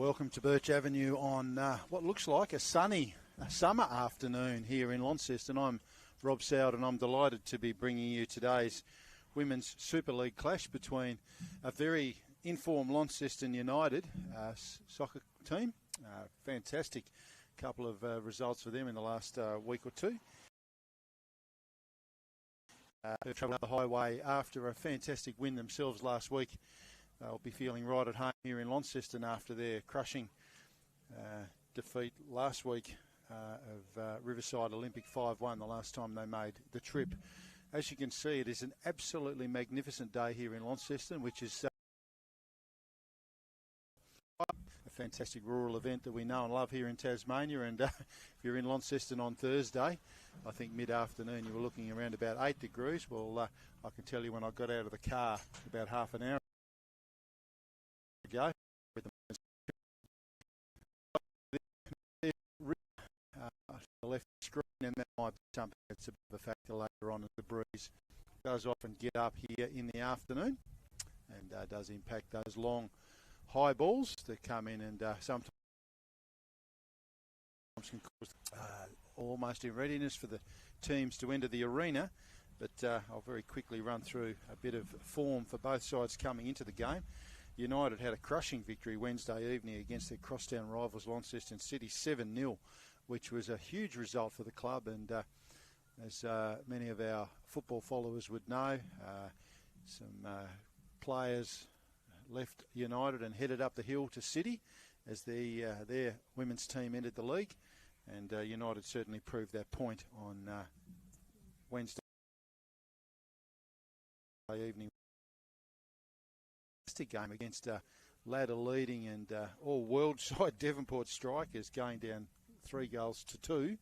Welcome to Birch Avenue on what looks like a sunny summer afternoon here in Launceston. I'm Rob Sowd and I'm delighted to be bringing you today's Women's Super League clash between a very informed Launceston United soccer team. Fantastic couple of results for them in the last week or two. They've travelled up the highway after a fantastic win themselves last week. They'll be feeling right at home here in Launceston after their crushing defeat last week of Riverside Olympic 5-1, the last time they made the trip. As you can see, it is an absolutely magnificent day here in Launceston, which is a fantastic rural event that we know and love here in Tasmania. And if you're in Launceston on Thursday, I think mid-afternoon, you were looking around about 8 degrees. Well, I can tell you when I got out of the car about half an hour ago, with the left screen, and that might be something that's a bit of a factor later on as the breeze does often get up here in the afternoon and does impact those long high balls that come in and sometimes can cause almost in readiness for the teams to enter the arena. But I'll very quickly run through a bit of form for both sides coming into the game. United had a crushing victory Wednesday evening against their crosstown rivals Launceston City 7-0, which was a huge result for the club. And as many of our football followers would know, some players left United and headed up the hill to City as their women's team entered the league. And United certainly proved that point on Wednesday evening. Game against ladder leading and all world side Devonport Strikers, going down 3-2.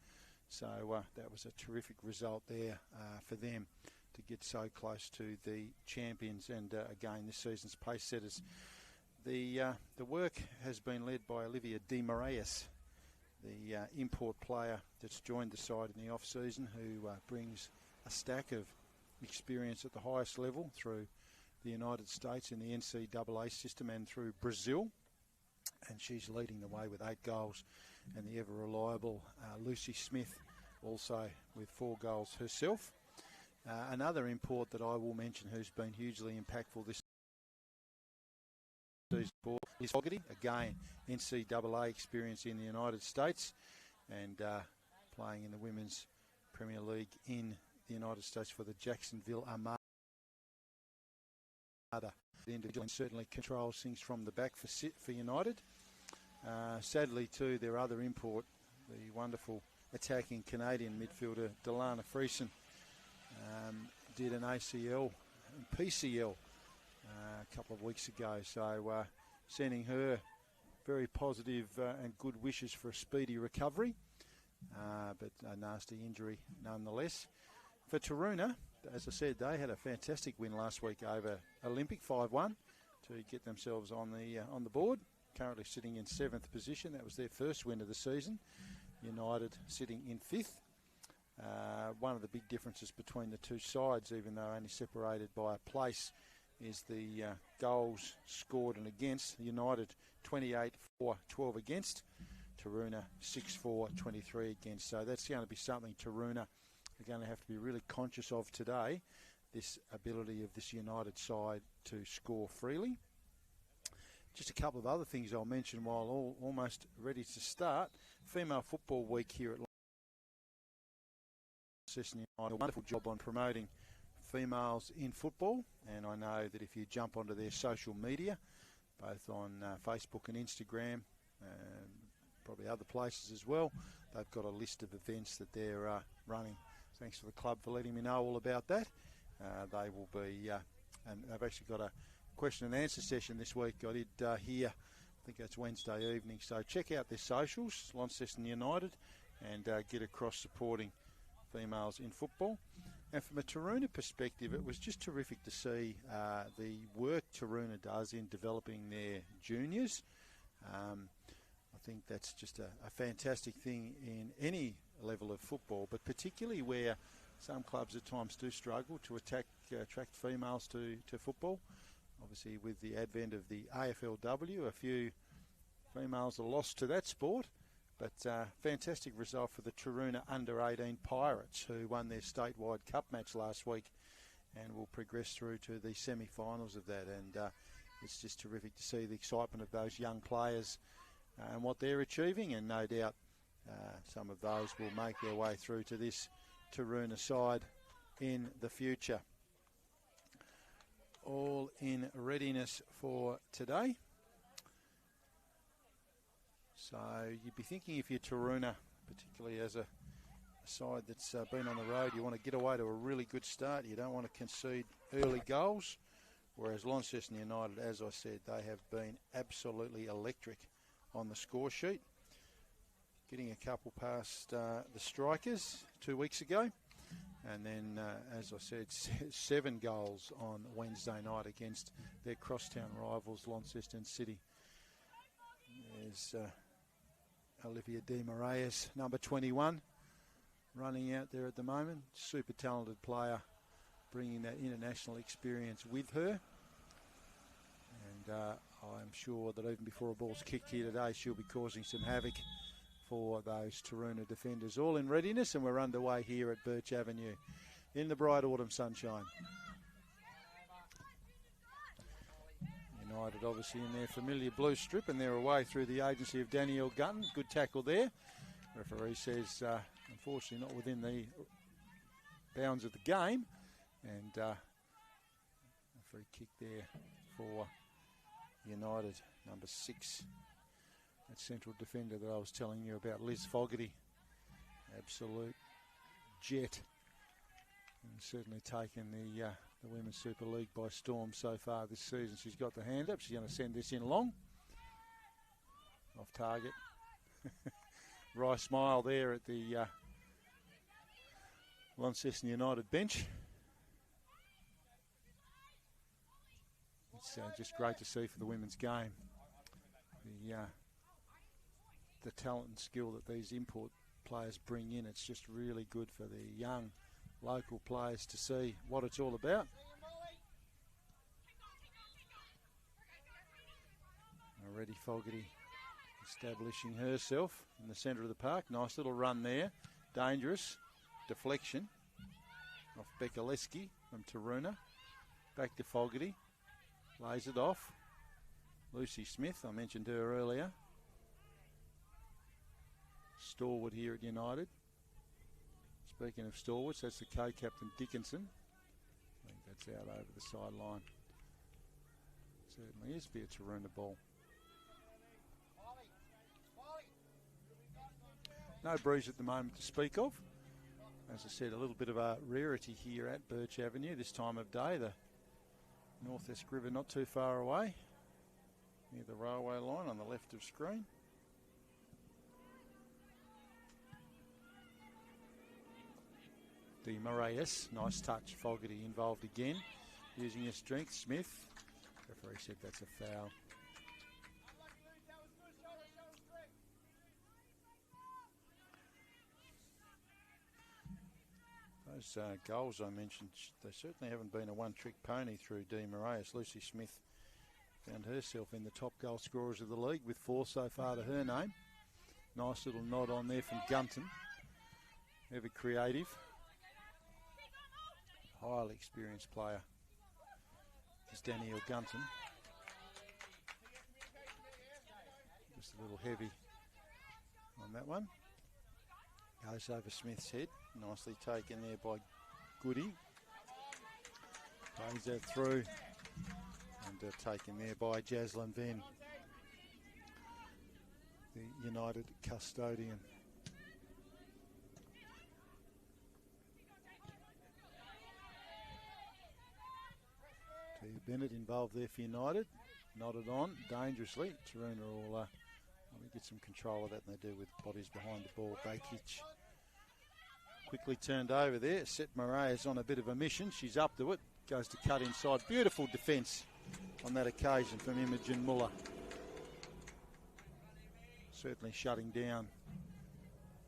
So that was a terrific result there for them to get so close to the champions and again this season's pace setters. The work has been led by Olivia Di Moraes, the import player that's joined the side in the off season, who brings a stack of experience at the highest level through the United States in the NCAA system and through Brazil, and she's leading the way with 8 goals, and the ever reliable Lucy Smith also with 4 goals herself. Another import that I will mention who's been hugely impactful this season is Fogarty, again NCAA experience in the United States and playing in the Women's Premier League in the United States for the Jacksonville Armada. The individual certainly controls things from the back for United. Sadly too, their other import, the wonderful attacking Canadian midfielder Delana Friesen, did an ACL and PCL a couple of weeks ago. So sending her very positive and good wishes for a speedy recovery, but a nasty injury nonetheless. For Taroona, as I said, they had a fantastic win last week over Olympic 5-1 to get themselves on the board. Currently sitting in 7th position. That was their first win of the season. United sitting in 5th. One of the big differences between the two sides, even though only separated by a place, is the goals scored and against. United 28-4-12 against. Taroona 6-4-23 against. So that's going to be something Taroona are going to have to be really conscious of today, this ability of this United side to score freely. Just a couple of other things I'll mention while almost ready to start. Female Football Week here at Launceston United, a wonderful job on promoting females in football, and I know that if you jump onto their social media, both on Facebook and Instagram, probably other places as well, they've got a list of events that they're running. Thanks to the club for letting me know all about that. They will be, and they've actually got a question and answer session this week. I did hear, I think that's Wednesday evening. So check out their socials, Launceston United, and get across supporting females in football. And from a Taroona perspective, it was just terrific to see the work Taroona does in developing their juniors. I think that's just a fantastic thing in any level of football, but particularly where some clubs at times do struggle to attract females to football. Obviously with the advent of the AFLW, a few Females are lost to that sport. But fantastic result for the Taroona under-18 Pirates, who won their statewide cup match last week and will progress through to the semi-finals of that. And it's just terrific to see the excitement of those young players and what they're achieving. And no doubt some of those will make their way through to this Taroona side in the future. All in readiness for today. So you'd be thinking if you're Taroona, particularly as a side that's been on the road, you want to get away to a really good start. You don't want to concede early goals. Whereas Launceston United, as I said, they have been absolutely electric on the score sheet. Getting a couple past the strikers 2 weeks ago. And then, as I said, 7 goals on Wednesday night against their crosstown rivals, Launceston City. There's Olivia Di Moraes, number 21, running out there at the moment. Super talented player, bringing that international experience with her. And I'm sure that even before a ball's kicked here today, she'll be causing some havoc for those Taroona defenders. All in readiness, and we're underway here at Birch Avenue in the bright autumn sunshine. United obviously in their familiar blue strip, and they're away through the agency of Danielle Gunton. Good tackle there. Referee says, unfortunately, not within the bounds of the game. And a free kick there for United, number 6. That central defender that I was telling you about, Liz Fogarty. Absolute jet. And certainly taken the Women's Super League by storm so far this season. She's got the hand up. She's going to send this in long. Off target. Wry smile there at the Launceston United bench. It's just great to see for the women's game. The talent and skill that these import players bring in. It's just really good for the young local players to see what it's all about. Already Fogarty establishing herself in the centre of the park. Nice little run there. Dangerous. Deflection off Bekaleski from Taroona. Back to Fogarty. Lays it off. Lucy Smith, I mentioned her earlier. Stalwart here at United. Speaking of stalwarts, that's the co-captain Dickinson. I think that's out over the sideline. Certainly is, be a Taroona ball. No breeze at the moment to speak of. As I said, a little bit of a rarity here at Birch Avenue this time of day. The North Esk River not too far away, near the railway line on the left of screen. Di Moraes, nice touch. Fogarty involved again, using his strength. Smith, referee said that's a foul. Those goals I mentioned, they certainly haven't been a one-trick pony through Di Moraes. Lucy Smith found herself in the top goal scorers of the league with 4 so far to her name. Nice little nod on there from Gunton. Ever creative. Highly experienced player is Danielle Gunton. Just a little heavy on that one. Goes over Smith's head. Nicely taken there by Goody. Plays that through. And taken there by Jaslyn Venn, the United custodian. Bennett involved there for United. Nodded on dangerously. Taroona will get some control of that than they do with bodies behind the ball. Bakic quickly turned over there. Set Moraes on a bit of a mission. She's up to it. Goes to cut inside. Beautiful defence on that occasion from Imogen Muller. Certainly shutting down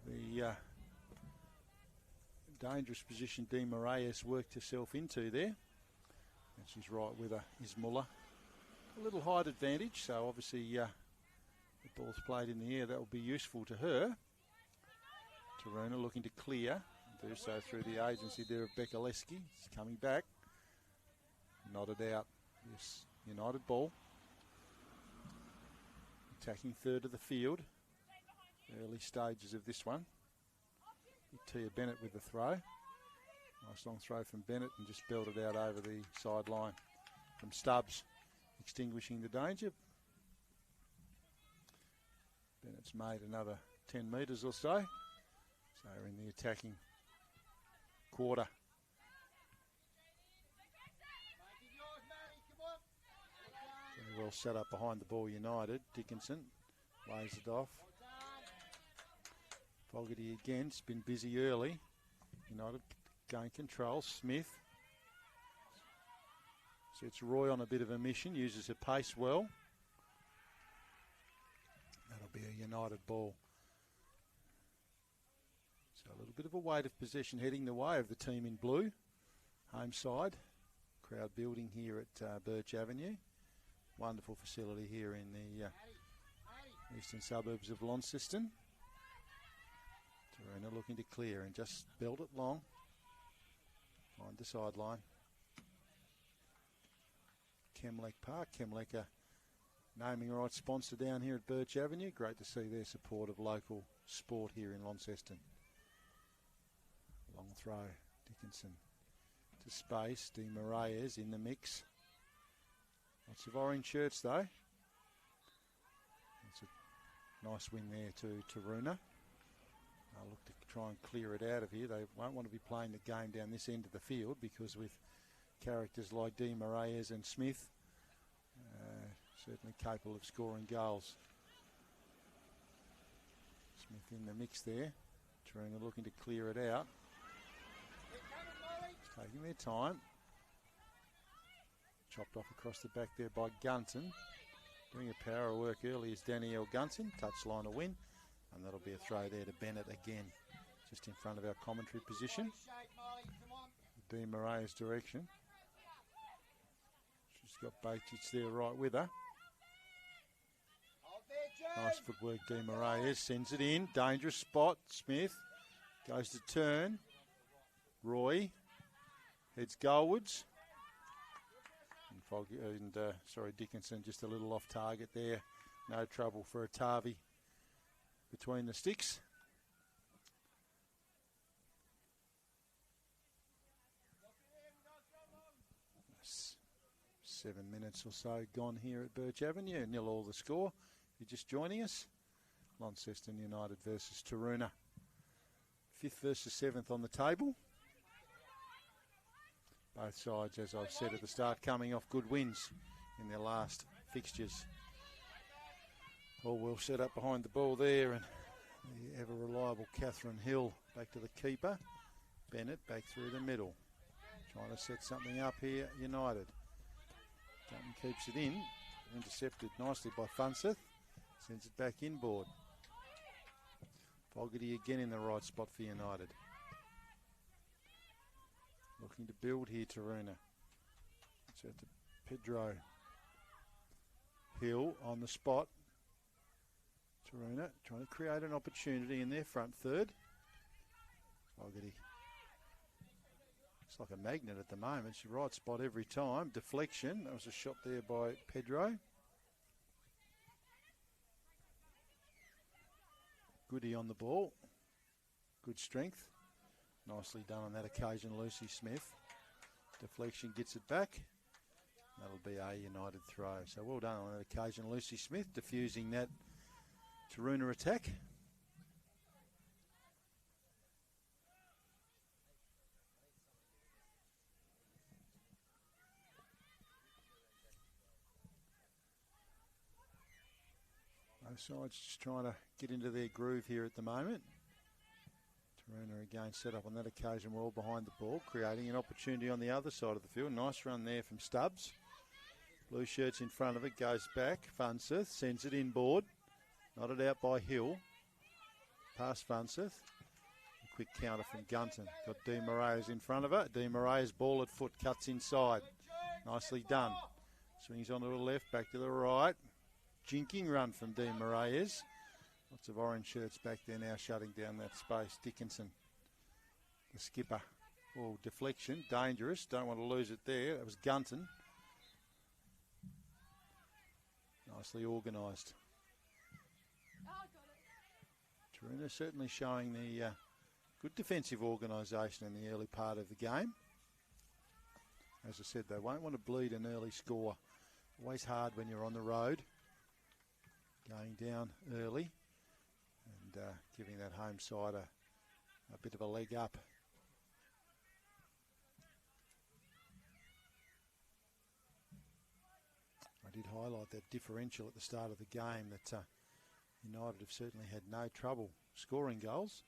the dangerous position Di Moraes worked herself into there. And she's right with her is Muller. A little height advantage, so obviously The ball's played in the air. That will be useful to her. Taroona looking to clear. Do so through the agency there of Bekaleski. It's coming back. Nodded out. Yes, United ball. Attacking third of the field. Early stages of this one. Tia Bennett with the throw. Nice long throw from Bennett and just belted out over the sideline from Stubbs, extinguishing the danger. Bennett's made another 10 metres or so. So we're in the attacking quarter. Very well set up behind the ball, United. Dickinson lays it off. Fogarty again, it's been busy early. United gain control. Smith sets Roy on a bit of a mission, uses her pace well. That'll be a United ball. So a little bit of a weight of possession heading the way of the team in blue. Home side. Crowd building here at Birch Avenue. Wonderful facility here in the eastern suburbs of Launceston. Taroona looking to clear and just belt it long. Find the sideline. Chemlec Park. Chemlec a naming rights sponsor down here at Birch Avenue. Great to see their support of local sport here in Launceston. Long throw. Dickinson to space. Di Maria's in the mix. Lots of orange shirts though. It's a nice win there to Taroona. I'll look to try and clear it out of here. They won't want to be playing the game down this end of the field because with characters like Di Maria's and Smith, certainly capable of scoring goals. Smith in the mix there. Taroona looking to clear it out. It's taking their time. Chopped off across the back there by Gunton. Doing a power of work early is Danielle Gunton. Touchline a win. And that'll be a throw there to Bennett again. Just in front of our commentary position. Di Maria's direction. She's got Bacic there right with her. Nice footwork, Di Maria sends it in. Dangerous spot. Smith goes to turn. Roy heads goalwards. And Dickinson just a little off target there. No trouble for Atavi between the sticks. That's 7 minutes or so gone here at Birch Avenue. 0-0 the score. If you're just joining us, Launceston United versus Taroona. 5th versus 7th on the table. Both sides, as I've said at the start, coming off good wins in their last fixtures. All well set up behind the ball there, and the ever-reliable Catherine Hill back to the keeper. Bennett back through the middle. Trying to set something up here, United. Gunton keeps it in. Intercepted nicely by Funseth. Sends it back inboard. Fogarty again in the right spot for United. Looking to build here, Taroona. It's out to Pedro. Hill on the spot. Taroona trying to create an opportunity in their front third. Fogarty. Looks like a magnet at the moment. She's right spot every time. Deflection. That was a shot there by Pedro. Goody on the ball. Good strength. Nicely done on that occasion, Lucy Smith. Deflection gets it back. That'll be a United throw. So well done on that occasion, Lucy Smith, diffusing that Taroona attack. Both sides just trying to get into their groove here at the moment. Taroona again set up on that occasion. We're all behind the ball, creating an opportunity on the other side of the field. Nice run there from Stubbs. Blue shirts in front of it, goes back. Funseth sends it inboard. Knotted out by Hill. Past Funseth. A quick counter from Gunton. Got Di Maria's in front of her. Di Maria's ball at foot, cuts inside. Nicely done. Swings onto the left, back to the right. jinking run from Di Moraes. Lots of orange shirts back there now shutting down that space. Dickinson, the skipper. Oh, deflection, dangerous. Don't want to lose it there. That was Gunton. Nicely organised. Taroona certainly showing the good defensive organisation in the early part of the game. As I said, they won't want to bleed an early score. Always hard when you're on the road. Going down early and giving that home side a bit of a leg up. I did highlight that differential at the start of the game that United have certainly had no trouble scoring goals.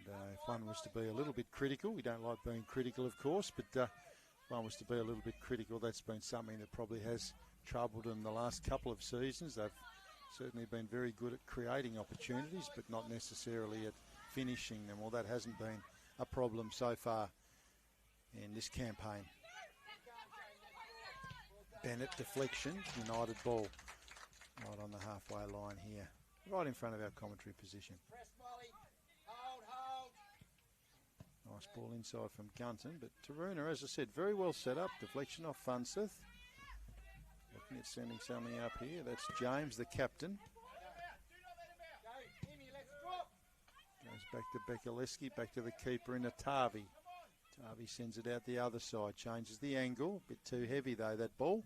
And if one was to be a little bit critical, we don't like being critical, of course, but if one was to be a little bit critical, that's been something that probably has troubled them the last couple of seasons. They've certainly been very good at creating opportunities, but not necessarily at finishing them. Well, that hasn't been a problem so far in this campaign. Bennett deflection, United ball. Right on the halfway line here, right in front of our commentary position. Nice ball inside from Gunton, but Taroona, as I said, very well set up. Deflection off Funseth. Looking at sending something up here. That's James, the captain. Goes back to Bekaleski, back to the keeper in Tavi. Tavi sends it out the other side, changes the angle. A bit too heavy though, that ball.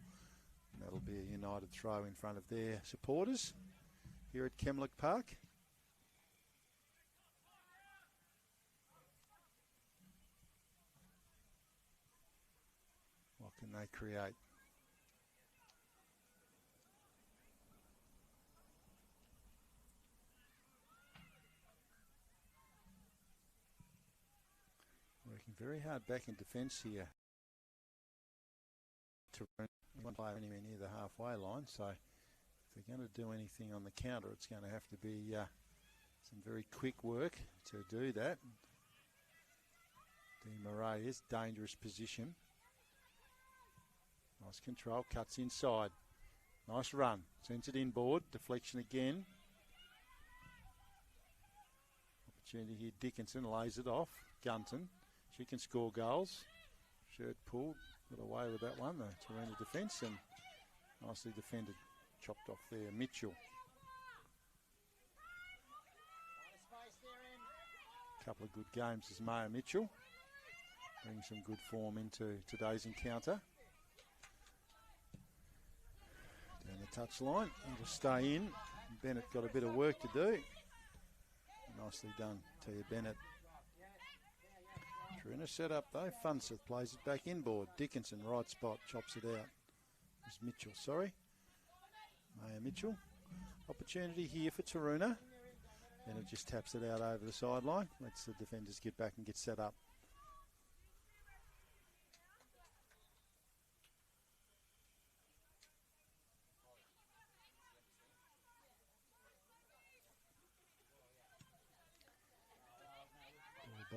And that'll be a United throw in front of their supporters here at Kemlock Park. What can they create? Working very hard back in defence here. You won't play anywhere near the halfway line, so if they're going to do anything on the counter, it's going to have to be some very quick work to do that. Di Moraes, dangerous position. Nice control, cuts inside. Nice run, sends it inboard, deflection again. Opportunity here, Dickinson lays it off. Gunton, she can score goals. Shirt pulled, got away with that one, the Taroona defence, and nicely defended. Chopped off there, Mitchell. Couple of good games as Maya Mitchell. Bringing some good form into today's encounter. Down the touchline, it'll stay in. Bennett got a bit of work to do. Nicely done, Tia Bennett. Taroona set up though. Funseth plays it back inboard. Dickinson, right spot, chops it out. It's Mitchell, sorry. Maya Mitchell. Opportunity here for Taroona. And it just taps it out over the sideline. Lets the defenders get back and get set up.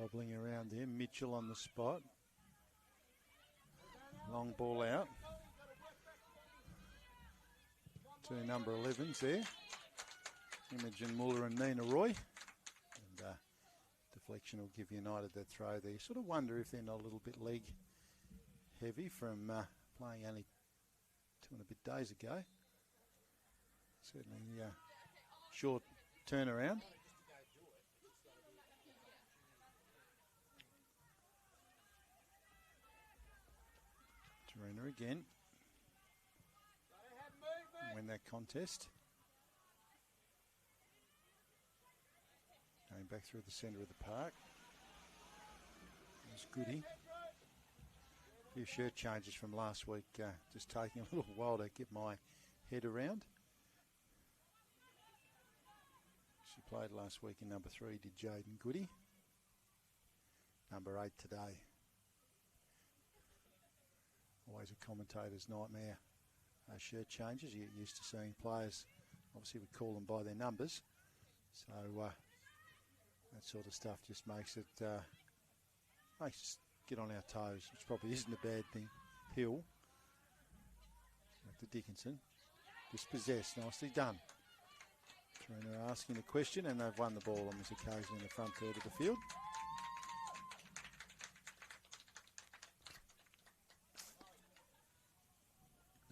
Bobbling around him. Mitchell on the spot. Long ball out. Two number 11s there. Imogen Muller and Nina Roy. And deflection will give United that throw there. You sort of wonder if they're not a little bit leg heavy from playing only 2 and a bit days ago. Certainly short turnaround. Taroona again. Win that contest. Going back through the centre of the park. There's Goody. A few shirt changes from last week. Just taking a little while to get my head around. She played last week in number 3, did Jaden Goody. Number 8 today. Always a commentator's nightmare. Shirt changes. You get used to seeing players. Obviously, we call them by their numbers. So that sort of stuff just makes us get on our toes, which probably isn't a bad thing. Hill. Back to Dickinson. Dispossessed. Nicely done. Taroona are asking the question, and they've won the ball on this occasion in the front third of the field.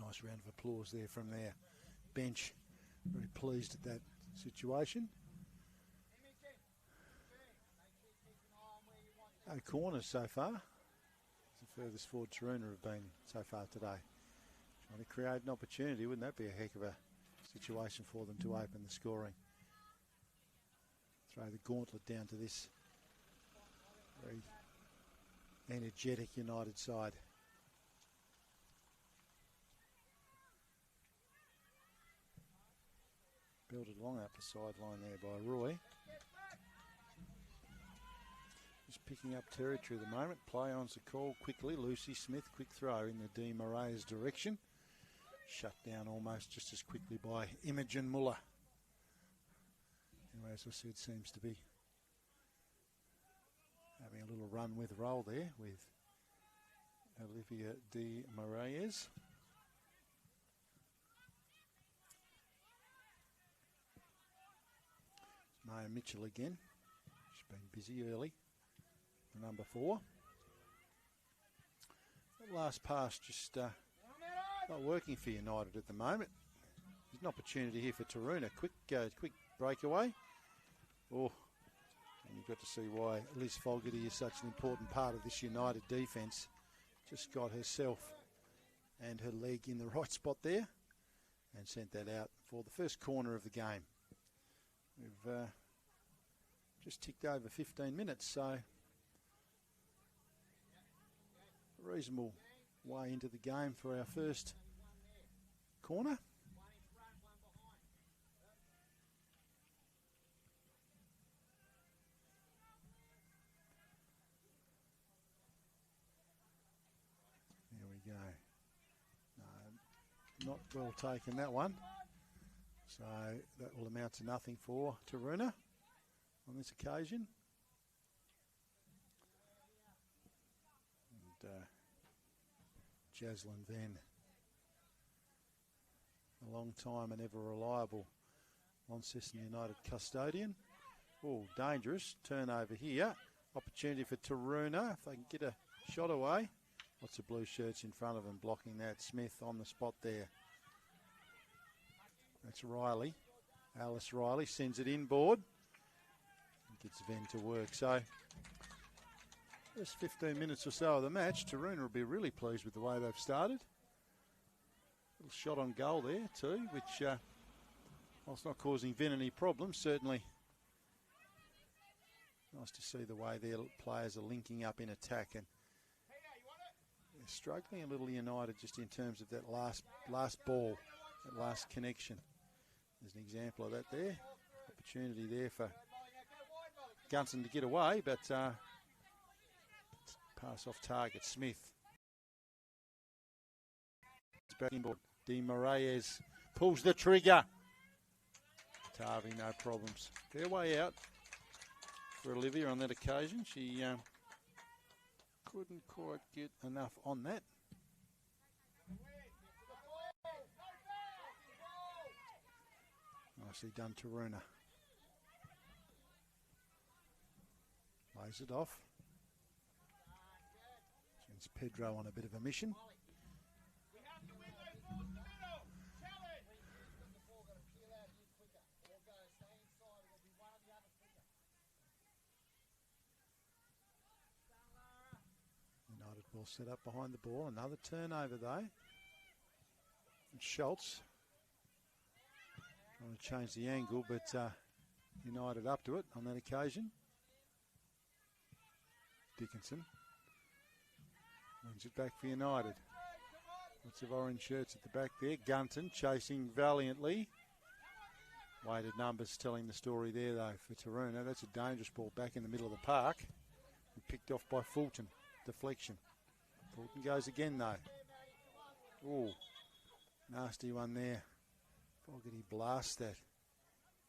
Nice round of applause there from their bench. Very pleased at that situation. No corners so far. It's the furthest forward Taroona have been so far today. Trying to create an opportunity, wouldn't that be a heck of a situation for them to open the scoring? Throw the gauntlet down to this very energetic United side. Belted along up the sideline there by Roy. Just picking up territory at the moment. Play on's the call quickly. Lucy Smith, quick throw in the D. Moraes direction. Shut down almost just as quickly by Imogen Muller. Anyway, as I said, seems to be having a little run with roll there with Olivia D. Moraes. Maya Mitchell again. She's been busy early. Number 4. That last pass just not working for United at the moment. There's an opportunity here for Taroona. Quick breakaway. Oh, and you've got to see why Liz Fogarty is such an important part of this United defence. Just got herself and her leg in the right spot there and sent that out for the first corner of the game. We've just ticked over 15 minutes, so a reasonable way into the game for our first corner. There we go. No, not well taken, that one. So that will amount to nothing for Taroona on this occasion. And Jaslyn Venn, a long time and ever reliable Launceston United custodian. Oh, dangerous turnover here. Opportunity for Taroona if they can get a shot away. Lots of blue shirts in front of them blocking that. Smith on the spot there. That's Riley. Alice Riley sends it inboard. Gets Venn to work. So, just 15 minutes or so of the match, Taroona will be really pleased with the way they've started. Little shot on goal there too, which, whilst not causing Venn any problems, certainly nice to see the way their players are linking up in attack, and they're struggling a little United just in terms of that last ball, that last connection. There's an example of that there. Opportunity there for Gunson to get away, but pass off target. Smith. It's back inboard. D. Moraes pulls the trigger. Tavi, no problems. Fair way out for Olivia on that occasion. She couldn't quite get enough on that. Nicely done, Taroona. Lays it off. Sends Pedro on a bit of a mission. United ball set up behind the ball. Another turnover though. And Schultz trying to change the angle, but United up to it on that occasion. Dickinson wins it back for United. Lots of orange shirts at the back there. Gunton chasing valiantly. Weighted numbers telling the story there though for Taroona. That's a dangerous ball back in the middle of the park. And picked off by Fulton. Deflection. Fulton goes again though. Oh, nasty one there. Fogarty blasts that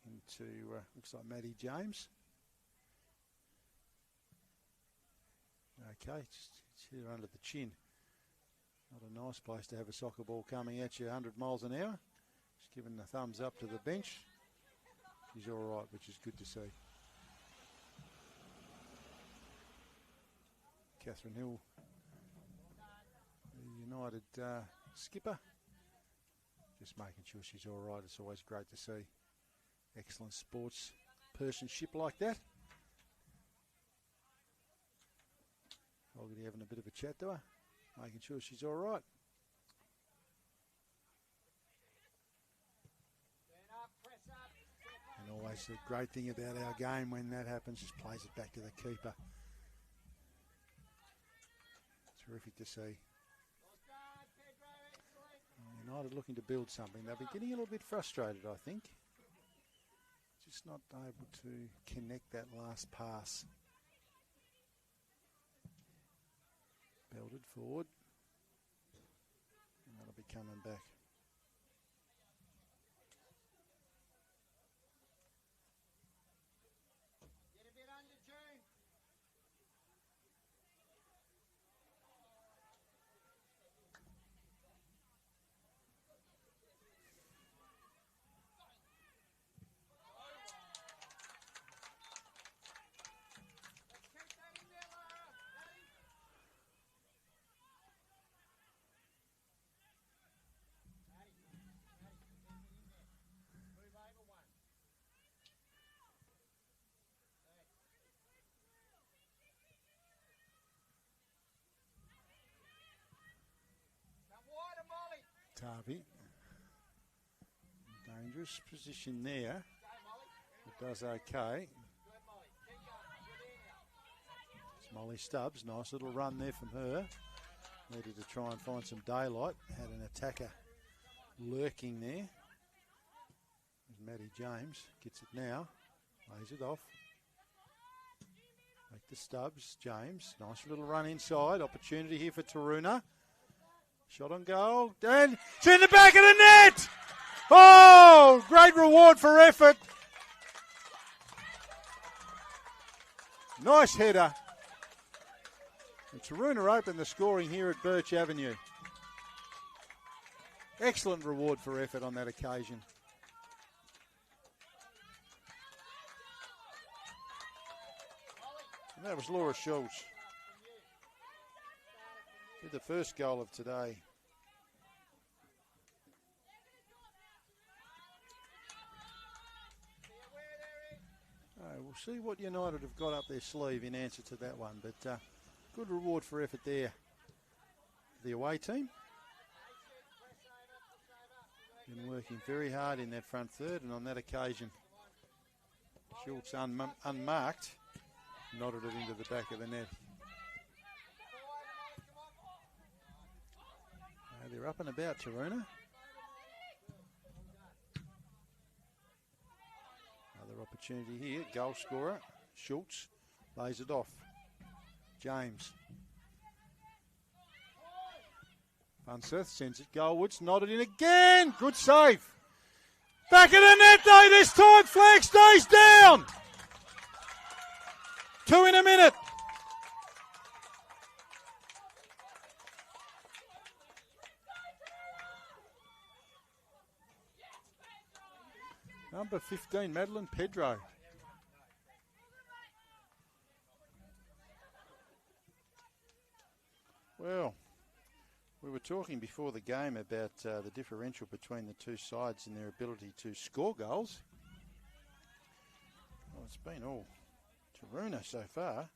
into, looks like Maddie James. Okay, just hit her under the chin. Not a nice place to have a soccer ball coming at you 100 miles an hour. giving the thumbs up to the bench. She's all right, which is good to see. Catherine Hill, the United skipper, just making sure she's all right. It's always great to see excellent sports personship like that. Fogarty having a bit of a chat to her, making sure she's all right. And always the great thing about our game when that happens, just plays it back to the keeper. Terrific to see. United looking to build something. They'll be getting a little bit frustrated, I think. Just not able to connect that last pass. Belted forward. And that'll be coming back. Tarvi. Dangerous position there. It does okay. It's Molly Stubbs. Nice little run there from her. Needed to try and find some daylight. Had an attacker lurking there. There's Maddie James. Gets it now. Lays it off. Back to Stubbs. James. Nice little run inside. Opportunity here for Taroona. Shot on goal. And it's in the back of the net. Oh, great reward for effort. Nice header. And Taroona opened the scoring here at Birch Avenue. Excellent reward for effort on that occasion. And that was Laura Schultz. Did the first goal of today. We'll see what United have got up their sleeve in answer to that one, but good reward for effort there. The away team. Been working very hard in that front third, and on that occasion, Schultz unmarked, nodded it into the back of the net. They're up and about, Taroona. Another opportunity here. Goal scorer, Schultz, lays it off. James. Funseth sends it goalwards, nodded in again. Good save. Back of the net though this time. Flag stays down. 2 in a minute. Number 15, Madeline Pedro. Well, we were talking before the game about the differential between the two sides and their ability to score goals. Well, it's been all Taroona so far.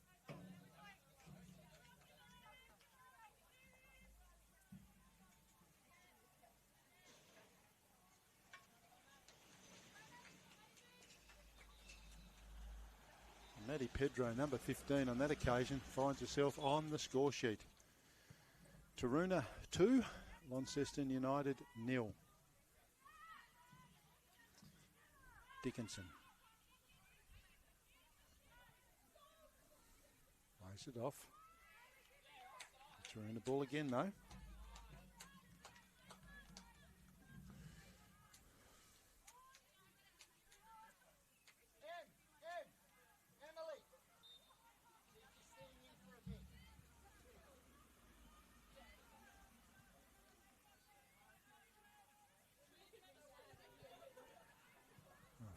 Maddie Pedro, number 15 on that occasion, finds herself on the score sheet. Taroona 2, Launceston United 0. Dickinson. Lays it off. Taroona ball again though.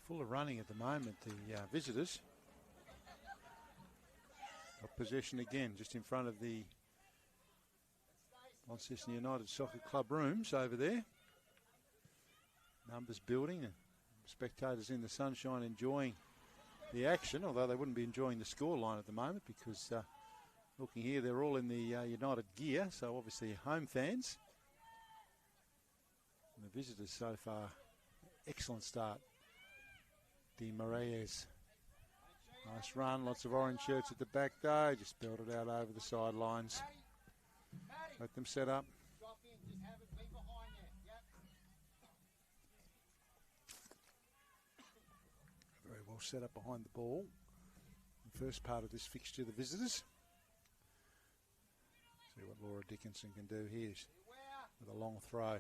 full of running at the moment, the visitors. Got possession again, just in front of the Launceston United Soccer Club rooms over there. Numbers building and spectators in the sunshine enjoying the action, although they wouldn't be enjoying the scoreline at the moment because looking here, they're all in the United gear, so obviously home fans. And the visitors so far, excellent start. Di Maria's nice run, lots of orange shirts at the back though, just built it out over the sidelines. Let them set up. Very well set up behind the ball. The first part of this fixture, the visitors. See what Laura Dickinson can do here with a long throw.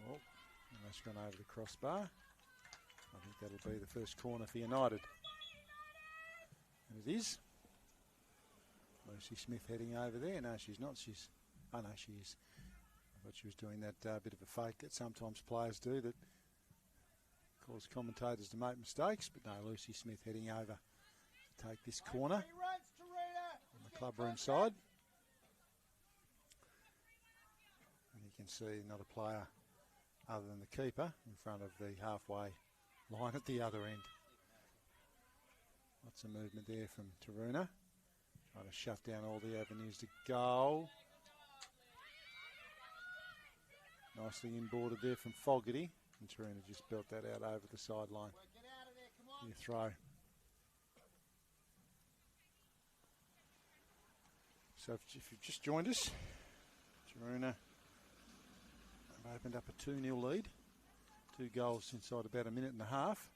Well, almost gone over the crossbar. I think that'll be the first corner for United. And it is. Lucy Smith heading over there. No, she's not. Oh no, she is. I thought she was doing that bit of a fake that sometimes players do that cause commentators to make mistakes. But no, Lucy Smith heading over to take this corner on the clubroom side. And you can see not a player other than the keeper in front of the halfway line at the other end. Lots of movement there from Taroona. Trying to shut down all the avenues to goal. Nicely inboarded there from Fogarty. And Taroona just built that out over the sideline. Your throw. So if you've just joined us, Taroona have opened up a 2-0 lead. 2 goals inside about a minute and a half.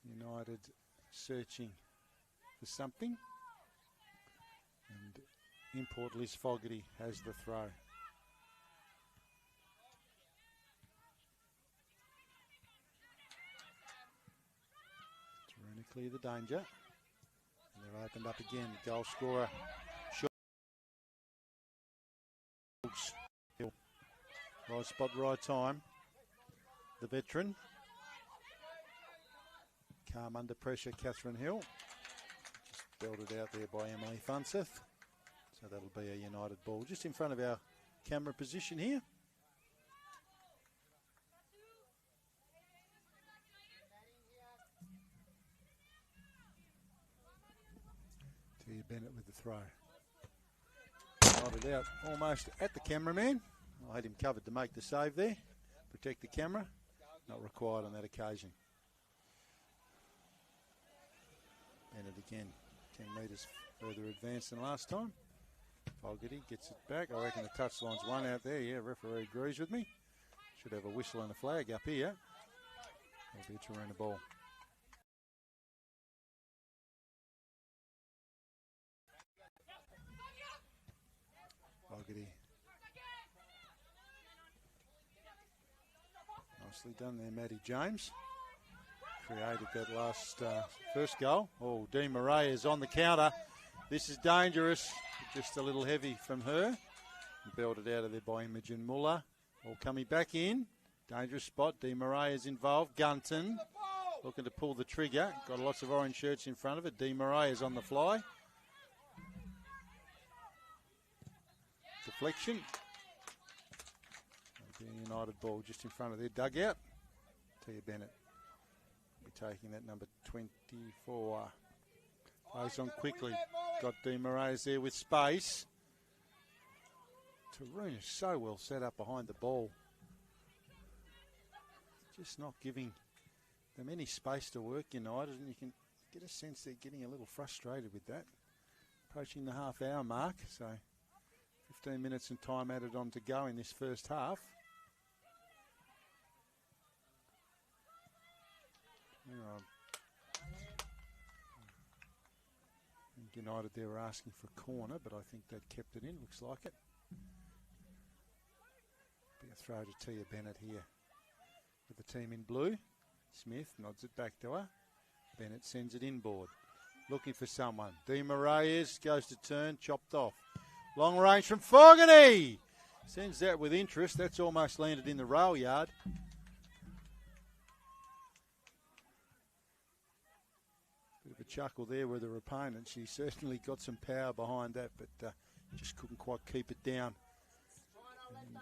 United searching for something. And import Liz Fogarty has the throw. Taroona clear the danger. And they're opened up again. Goal scorer. Right spot, right time. The veteran. Calm under pressure, Catherine Hill. Just belted out there by Emily Funseth. So that'll be a United ball. Just in front of our camera position here. Tia Bennett with the throw. Nodded out almost at the cameraman. I had him covered to make the save there. Protect the camera. Not required on that occasion. Bennett again, 10 metres further advanced than last time. Fogarty gets it back. I reckon the touchline's one out there. Yeah, referee agrees with me. Should have a whistle and a flag up here. That'll be a Taroona ball. Fogarty. Nicely done there, Maddie James. Created that last first goal. Oh, Di Maria is on the counter. This is dangerous. Just a little heavy from her. Belted out of there by Imogen Muller. All coming back in. Dangerous spot. Di Maria is involved. Gunton looking to pull the trigger. Got lots of orange shirts in front of it. Di Maria is on the fly. Deflection. United ball just in front of their dugout. Tia Bennett will be taking that number 24. Plays on quickly. Got Di Maria's there with space. Taroona is so well set up behind the ball. Just not giving them any space to work, United, and you can get a sense they're getting a little frustrated with that. Approaching the half-hour mark, so 15 minutes and time added on to go in this first half. United they were asking for a corner, but I think they'd kept it in, looks like it. Be a throw to Tia Bennett here with the team in blue. Smith nods it back to her. Bennett sends it inboard. Looking for someone. Di Maria's goes to turn, chopped off. Long range from Fogarty. Sends that with interest. That's almost landed in the rail yard. Bit of a chuckle there with her opponent. She certainly got some power behind that, but just couldn't quite keep it down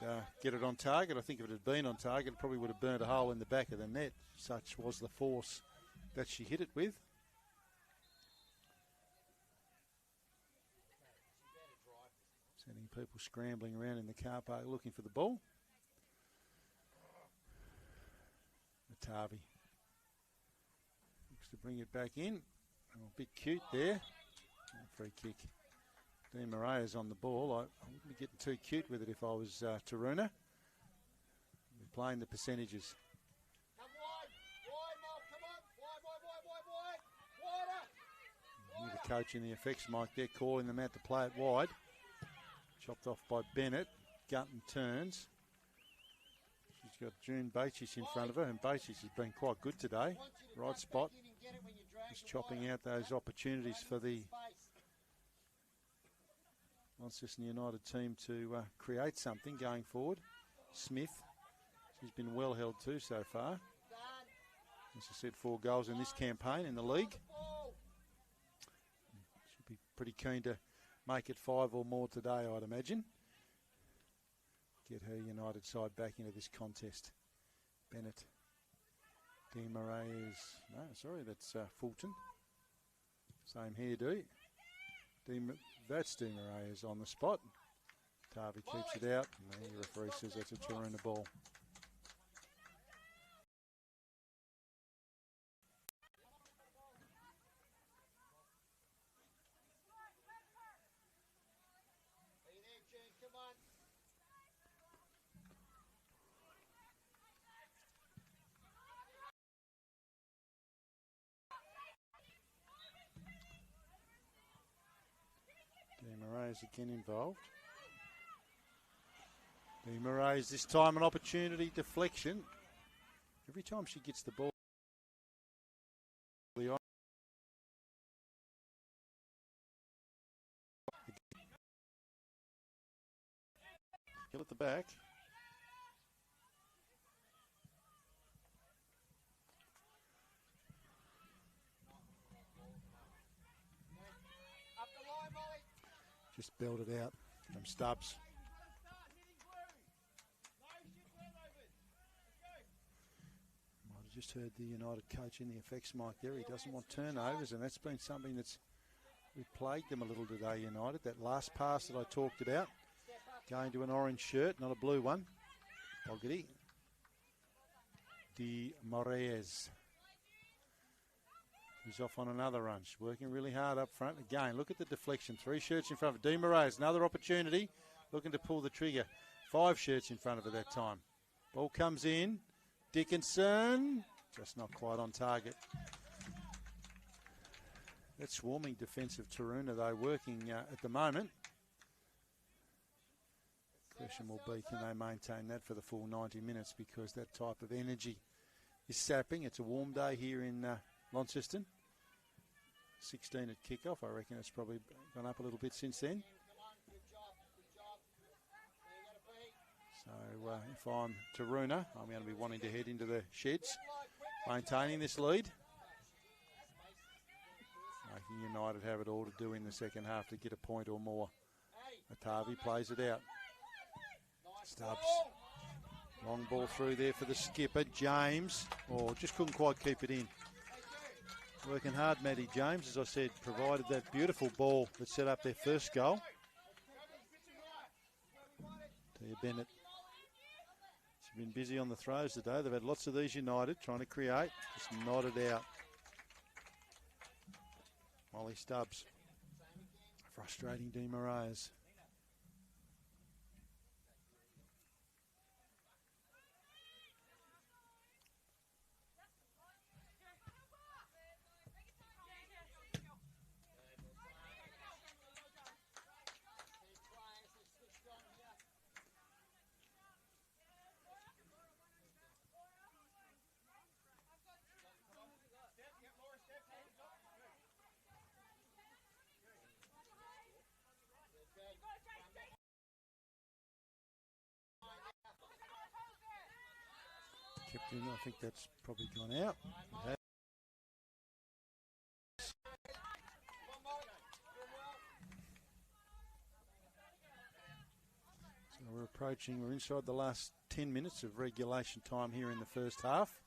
and get it on target. I think if it had been on target, it probably would have burnt a hole in the back of the net. Such was the force that she hit it with. Sending people scrambling around in the car park looking for the ball. Matavi looks to bring it back in. Oh, a bit cute there. Free kick. Dean Murray is on the ball. I wouldn't be getting too cute with it if I was Taroona. We're playing the percentages. The coach in the effects mic there calling them out to play it wide. Chopped off by Bennett. Gunton turns. She's got June Bates in front of her, and Bates has been quite good today. Right spot. Just chopping out those opportunities for the Launceston United team to create something going forward. Smith, she's been well held too so far. As I said, 4 goals in this campaign in the league. She'll be pretty keen to make it 5 or more today, I'd imagine. Get her United side back into this contest. Bennett. Dean Murray is... No, sorry, that's Fulton. Same hairdo. That's Dean Murray is on the spot. Tarvey keeps it out, and the referee says that's a Taroona ball. Again involved. Dean Murray's this time an opportunity deflection. Every time she gets the ball, kill at the back. Just belted out from Stubbs. Might have just heard the United coach in the effects mic there. He doesn't want turnovers, and that's been something that's plagued them a little today, United. That last pass that I talked about, going to an orange shirt, not a blue one. Fogarty. De Moraes. He's off on another run. She's working really hard up front. Again, look at the deflection. 3 shirts in front of her. De Moraes, another opportunity. Looking to pull the trigger. 5 shirts in front of her that time. Ball comes in. Dickinson. Just not quite on target. That swarming defence of Taroona, though, working at the moment. The question will be, can they maintain that for the full 90 minutes? Because that type of energy is sapping. It's a warm day here in Launceston. 16 at kickoff. I reckon it's probably gone up a little bit since then. So if I'm Taroona, I'm going to be wanting to head into the sheds, maintaining this lead. Making United have it all to do in the second half to get a point or more. Atavi plays it out. Stubbs. Long ball through there for the skipper, James. Oh, just couldn't quite keep it in. Working hard, Maddie James, as I said, provided that beautiful ball that set up their first goal. Tia Bennett. She's been busy on the throws today. They've had lots of these United trying to create. Just nodded out. Molly Stubbs. Frustrating De Moraes. I think that's probably gone out. So we're inside the last 10 minutes of regulation time here in the first half.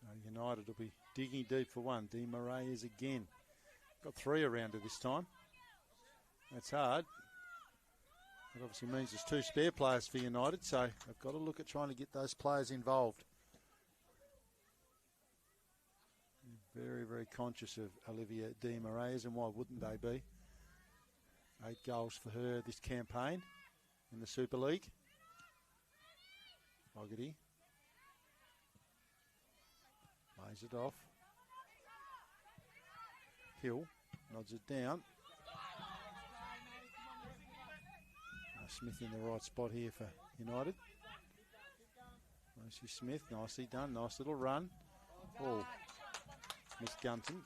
So United will be digging deep for one. Di Marais again. Got 3 around her this time. That's hard. That obviously means there's 2 spare players for United, so they've got to look at trying to get those players involved. Very, very conscious of Olivia Di Marais, and why wouldn't they be? 8 goals for her this campaign in the Super League. Fogarty lays it off. Hill nods it down. Smith in the right spot here for United. Lucy Smith, nicely done, nice little run. Oh, Miss Gunton.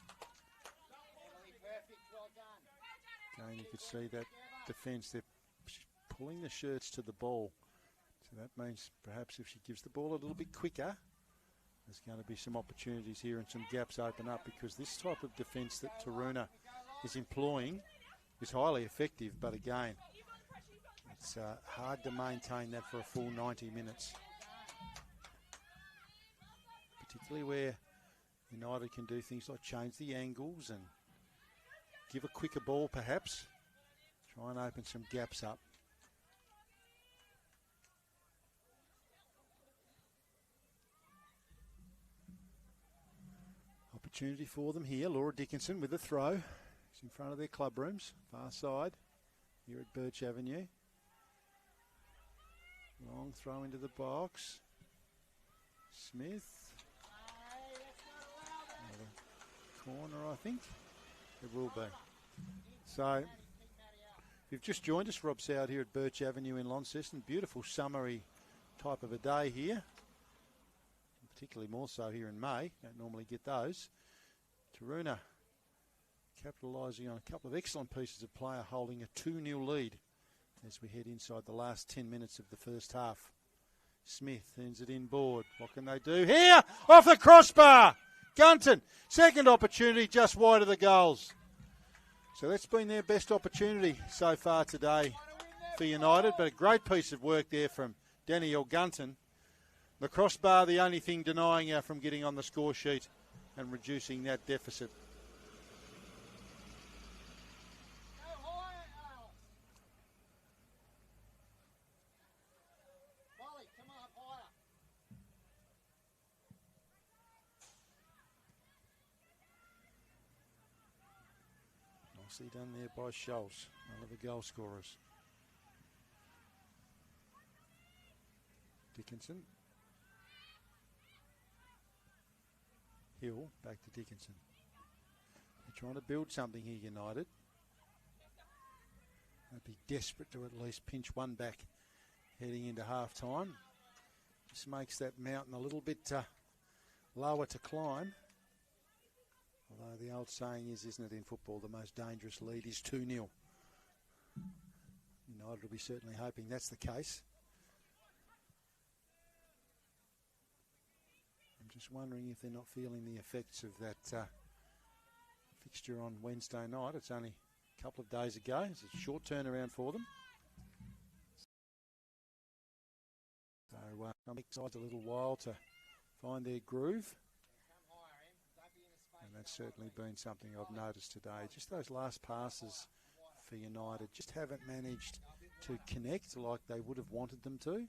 Again, you could see that defence, they're pulling the shirts to the ball. So that means perhaps if she gives the ball a little bit quicker, there's going to be some opportunities here and some gaps open up, because this type of defence that Taroona is employing is highly effective, but again, it's hard to maintain that for a full 90 minutes. Particularly where United can do things like change the angles and give a quicker ball perhaps. Try and open some gaps up. Opportunity for them here. Laura Dickinson with a throw. It's in front of their club rooms. Far side here at Birch Avenue. Long throw into the box. Smith. Another corner, I think. It will be. So, if you've just joined us, Rob's out here at Birch Avenue in Launceston. Beautiful summery type of a day here. Particularly more so here in May. Don't normally get those. Taroona capitalising on a couple of excellent pieces of play, holding a 2-0 lead as we head inside the last 10 minutes of the first half. Smith ends it inboard. What can they do here? Off the crossbar! Gunton, second opportunity just wide of the goals. So that's been their best opportunity so far today for United, but a great piece of work there from Danielle Gunton. The crossbar, the only thing denying her from getting on the score sheet and reducing that deficit. Nicely done there by Scholes, one of the goal scorers. Dickinson. Hill, back to Dickinson. They're trying to build something here, United. They'd be desperate to at least pinch one back heading into half-time. This makes that mountain a little bit lower to climb. Although the old saying is, isn't it, in football, the most dangerous lead is 2-0. United will be certainly hoping that's the case. I'm just wondering if they're not feeling the effects of that fixture on Wednesday night. It's only a couple of days ago. It's a short turnaround for them. So it takes a little while to find their groove. And that's certainly been something I've noticed today. Just those last passes for United just haven't managed to connect like they would have wanted them to.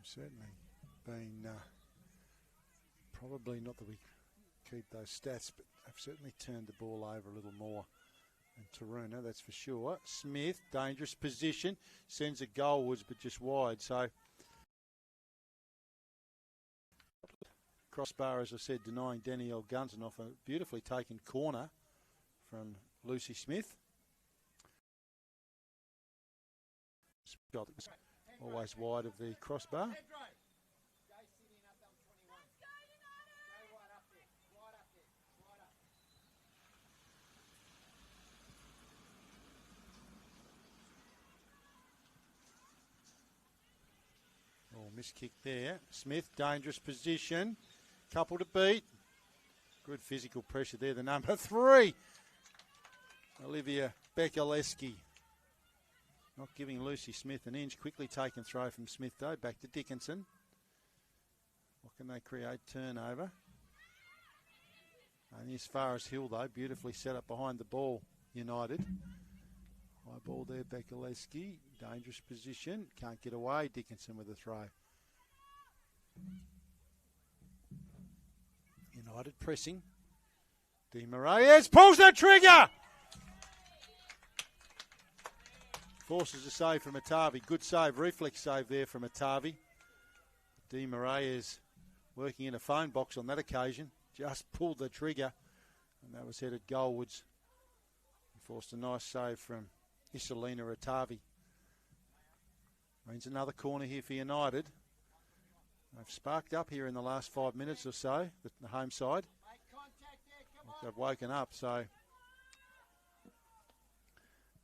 Certainly been probably not that we keep those stats, but I've certainly turned the ball over a little more than Taroona, that's for sure. Smith, dangerous position, sends it goalwards but just wide. So crossbar, as I said, denying Danielle Gunton off a beautifully taken corner from Lucy Smith. Always wide of the crossbar. Miss kick there. Smith, dangerous position. Couple to beat. Good physical pressure there. The number 3, Olivia Bekaleski. Not giving Lucy Smith an inch. Quickly taken throw from Smith though. Back to Dickinson. What can they create? Turnover. Only as far as Hill though. Beautifully set up behind the ball. United. High ball there. Bekaleski. Dangerous position. Can't get away. Dickinson with a throw. United pressing. Di Marias pulls the trigger. Forces a save from Atavi. Good save. Reflex save there from Atavi. Di Marias working in a phone box on that occasion. Just pulled the trigger. And that was headed goalwards. Forced a nice save from Isolina Atavi. Means another corner here for United. They've sparked up here in the last 5 minutes or so, the home side. They've woken up, so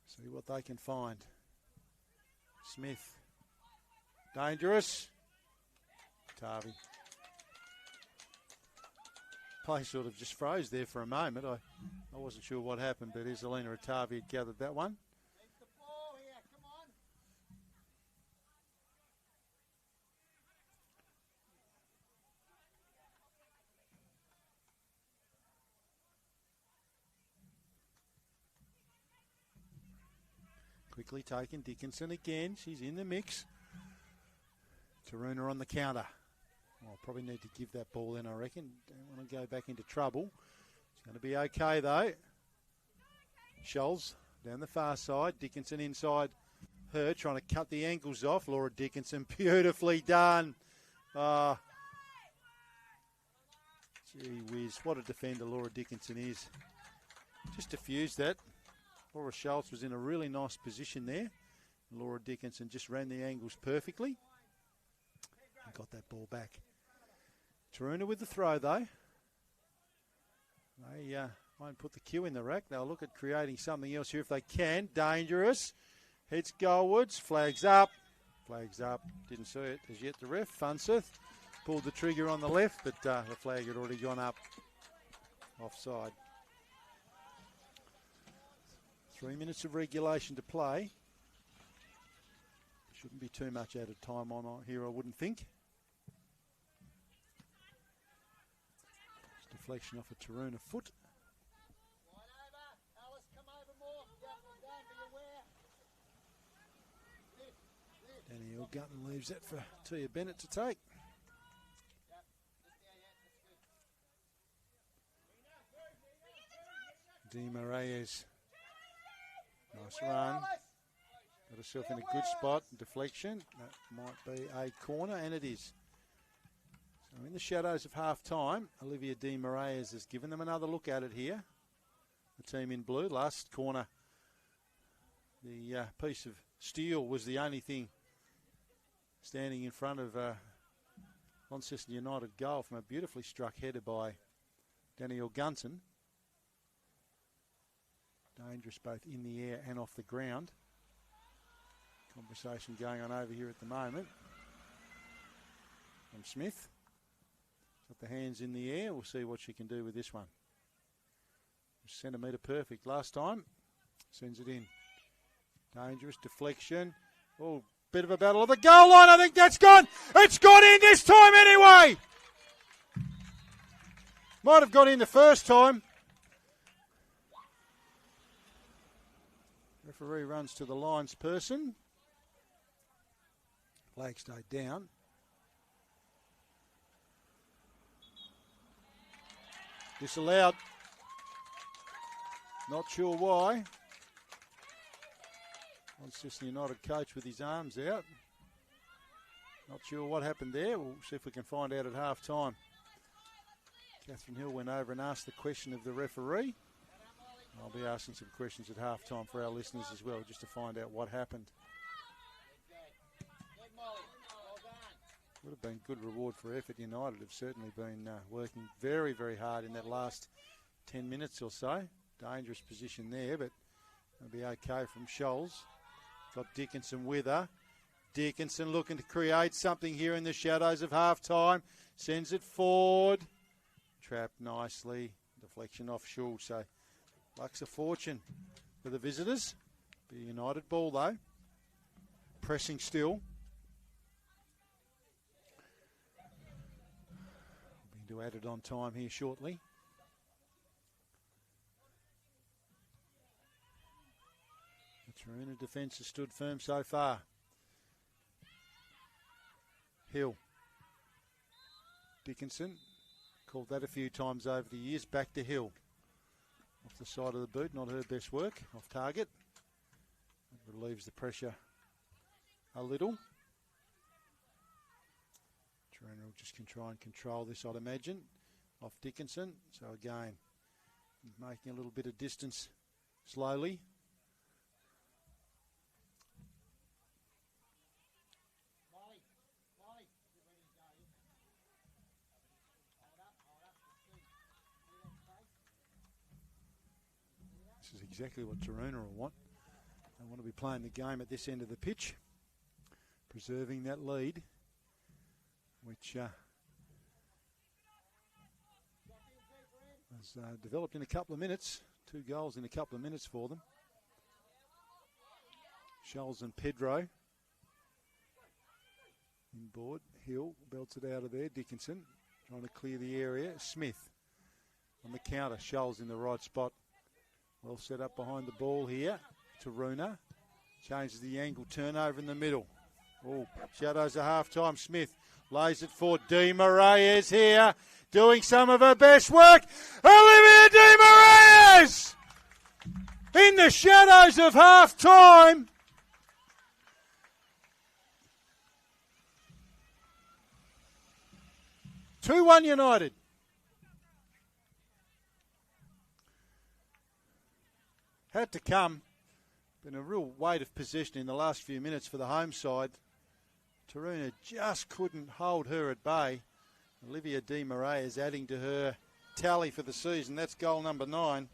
see what they can find. Smith. Dangerous. Tavi. Play sort of just froze there for a moment. I wasn't sure what happened, but Isolina Atavi had gathered that one. Quickly taken. Dickinson again. She's in the mix. Taroona on the counter. I'll probably need to give that ball in, I reckon. Don't want to go back into trouble. It's going to be okay, though. Scholes down the far side. Dickinson inside her, trying to cut the ankles off. Laura Dickinson, beautifully done. Gee whiz, what a defender Laura Dickinson is. Just diffused that. Laura Schultz was in a really nice position there. Laura Dickinson just ran the angles perfectly and got that ball back. Taroona with the throw though. They won't put the cue in the rack. They'll look at creating something else here if they can. Dangerous. Heads goalwards. Flags up. Flags up. Didn't see it as yet. The ref, Funseth, pulled the trigger on the left, but the flag had already gone up. Offside. 3 minutes of regulation to play. Shouldn't be too much out of time on here, I wouldn't think. Deflection off a Taroona foot. Danielle Gutton leaves that for Tia Bennett to take. Di Marias. Nice run. Got herself in a good spot. Deflection. That might be a corner, and it is. So in the shadows of half-time, Olivia Di Marias has given them another look at it here. The team in blue. Last corner, the piece of steel was the only thing standing in front of Launceston United goal from a beautifully struck header by Danielle Gunton. Dangerous both in the air and off the ground. Conversation going on over here at the moment. From Smith. Got the hands in the air. We'll see what she can do with this one. Centimetre perfect last time. Sends it in. Dangerous deflection. Oh, bit of a battle of the goal line. I think that's gone. It's gone in this time anyway. Might have got in the first time. Referee runs to the lines person. Flag stayed down. Disallowed. Not sure why. Launceston United coach with his arms out. Not sure what happened there. We'll see if we can find out at half time. Catherine Hill went over and asked the question of the referee. I'll be asking some questions at half time for our listeners as well, just to find out what happened. Would have been good reward for effort. United have certainly been working very, very hard in that last 10 minutes or so. Dangerous position there, but it'll be okay from Scholes. Got Dickinson with her. Dickinson looking to create something here in the shadows of half-time. Sends it forward. Trapped nicely. Deflection off Schultz. So, luck's a fortune for the visitors. Be a United ball, though. Pressing still. We'll be added on time here shortly. The Taroona defence has stood firm so far. Hill. Dickinson. Called that a few times over the years. Back to Hill. Off the side of the boot. Not her best work. Off target. It relieves the pressure a little. Taroona will just try and control this, I'd imagine. Off Dickinson. So again, making a little bit of distance slowly. This is exactly what Taroona will want. They want to be playing the game at this end of the pitch, preserving that lead, which has developed in a couple of minutes. 2 goals in a couple of minutes for them. Scholes and Pedro. Inboard. Hill belts it out of there. Dickinson trying to clear the area. Smith on the counter. Scholes in the right spot. Well set up behind the ball here. Taroona changes the angle. Turnover in the middle. Oh, shadows of half-time. Smith lays it for Di Maria's here, doing some of her best work. Olivia Di Maria's in the shadows of half-time. Two-1 United. Had to come. Been a real weight of possession in the last few minutes for the home side. Taroona just couldn't hold her at bay. Olivia Di Maria is adding to her tally for the season. That's goal number 9.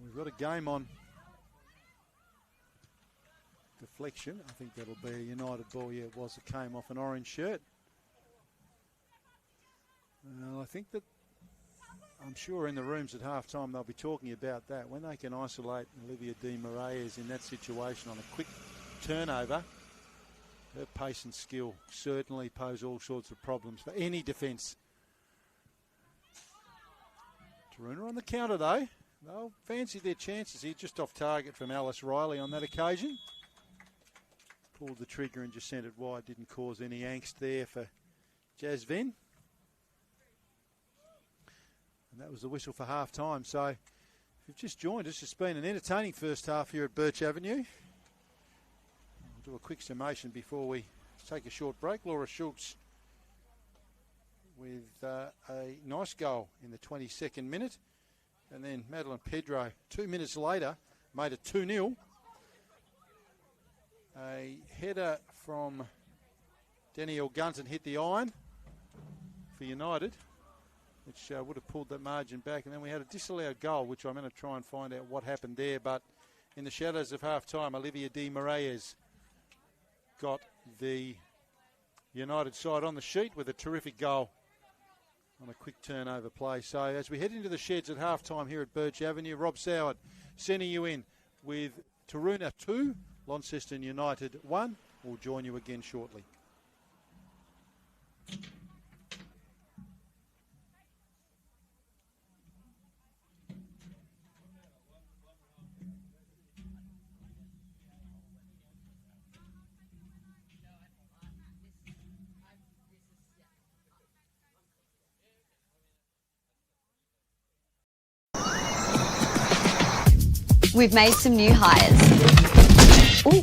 We've got a game on. Deflection. I think that'll be a United ball. Yeah, it was. It came off an orange shirt. I think that, I'm sure in the rooms at halftime they'll be talking about that. When they can isolate Olivia Di Maria's in that situation on a quick turnover, her pace and skill certainly pose all sorts of problems for any defence. Taroona on the counter though. They'll fancy their chances here, just off target from Alice Riley on that occasion. Pulled the trigger and just sent it wide. Didn't cause any angst there for Jasvin. And that was the whistle for half-time. So if you've just joined us, it's been an entertaining first half here at Birch Avenue. We'll do a quick summation before we take a short break. Laura Schultz with a nice goal in the 22nd minute. And then Madeline Pedro, 2 minutes later, made it 2-0. A header from Danielle Gunton hit the iron for United, which would have pulled that margin back. And then we had a disallowed goal, which I'm going to try and find out what happened there. But in the shadows of half-time, Olivia Di Maria's got the United side on the sheet with a terrific goal on a quick turnover play. So as we head into the sheds at half-time here at Birch Avenue, Rob Soward sending you in with Taroona 2, Launceston United 1. We'll join you again shortly. We've made some new hires. Ooh.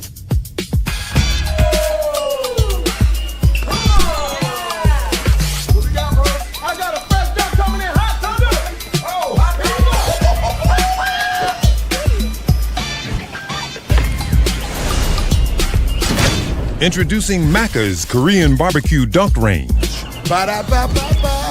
Introducing Macca's Korean Barbecue Dunk Range. Ba-da-ba-ba-ba.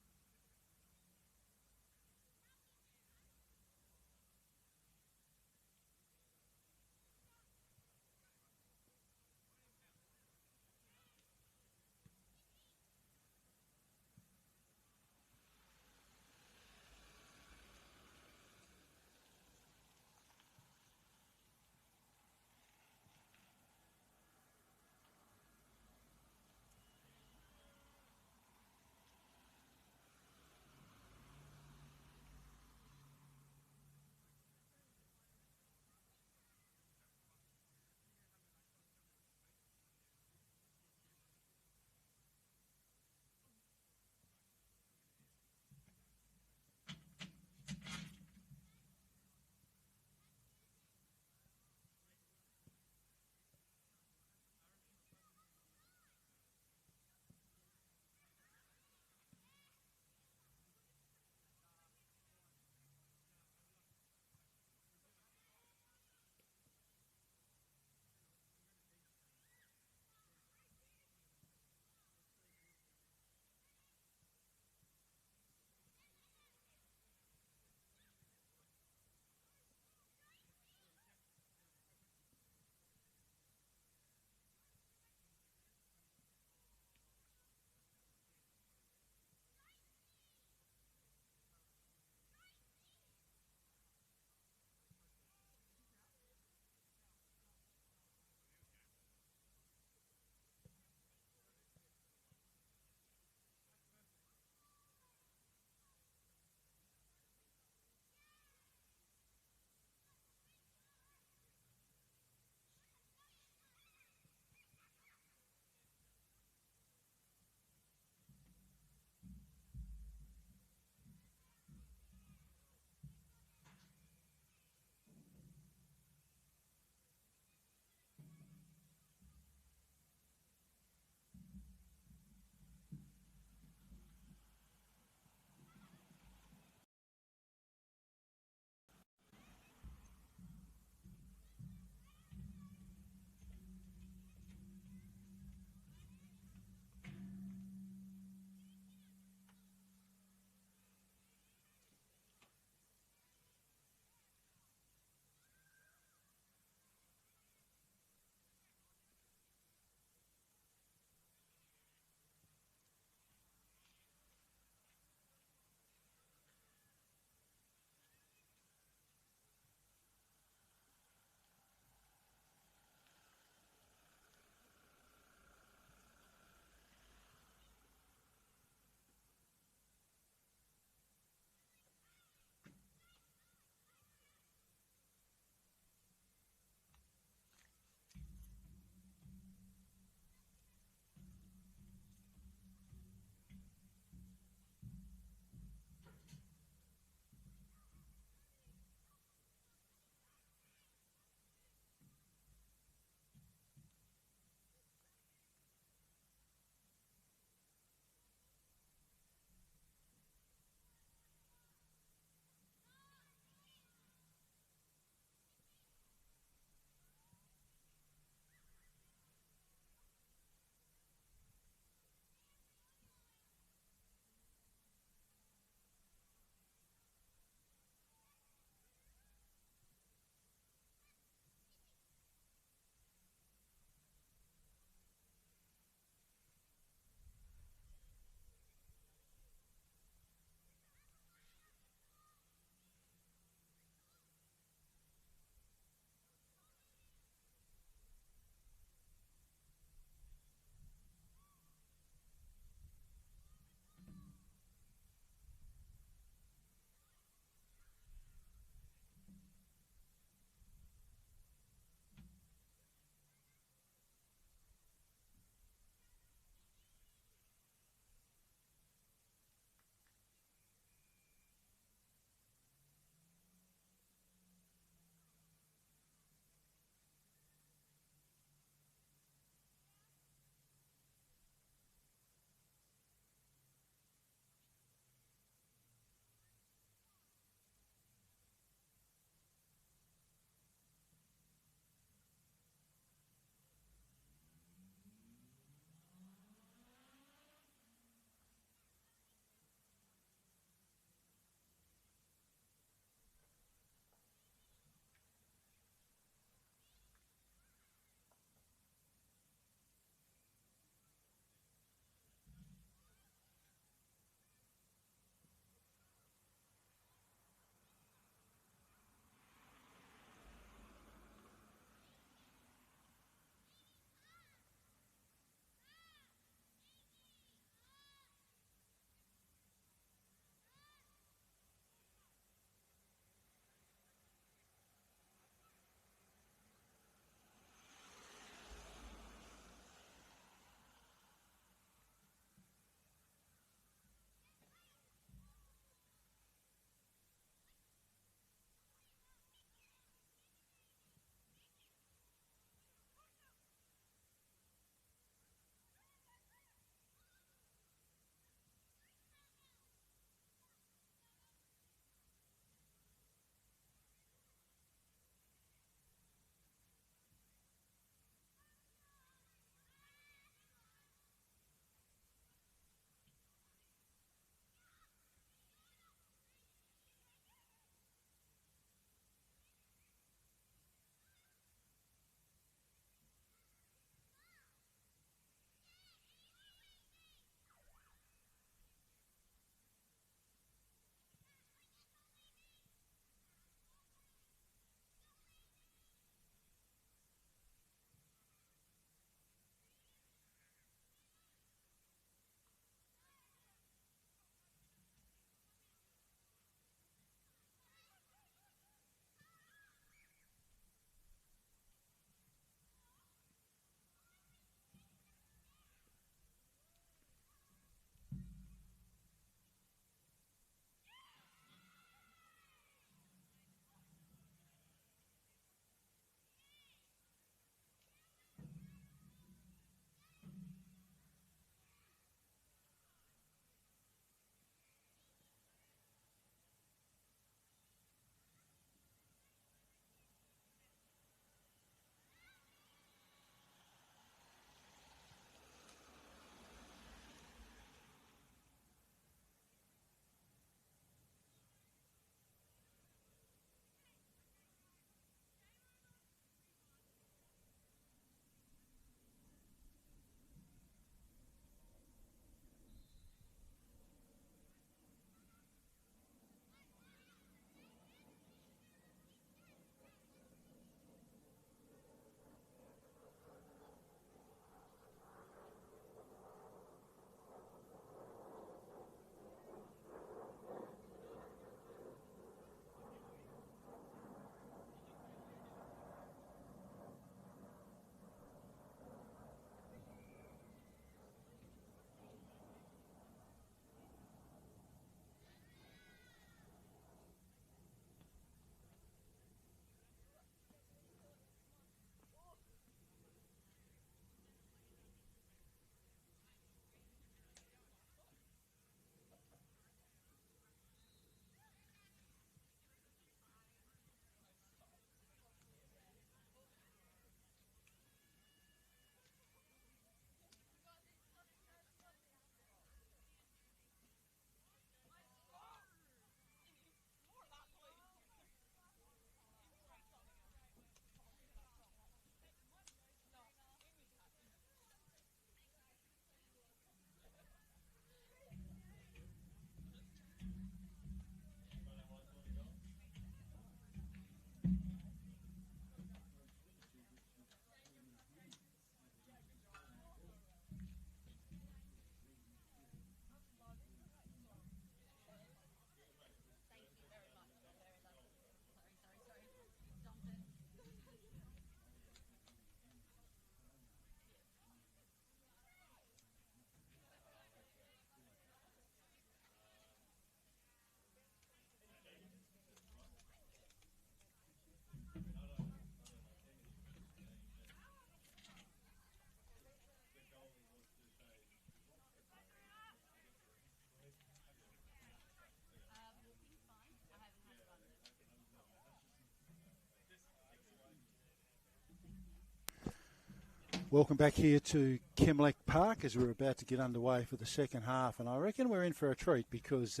Welcome back here to Kemlek Park as we're about to get underway for the second half. And I reckon we're in for a treat because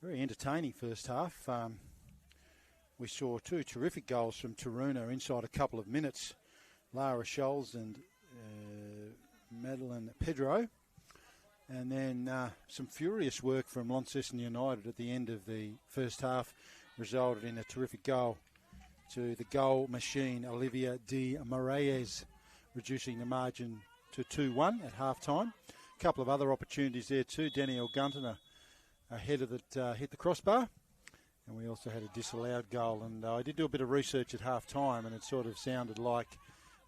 very entertaining first half. We saw two terrific goals from Taroona inside a couple of minutes. Lara Scholes and Madeline Pedro. And then some furious work from Launceston United at the end of the first half resulted in a terrific goal to the goal machine, Olivia De Moraes, reducing the margin to 2-1 at half-time. A couple of other opportunities there too. Danielle Gunton, a header that hit the crossbar. And we also had a disallowed goal. And I did do a bit of research at half-time, and it sort of sounded like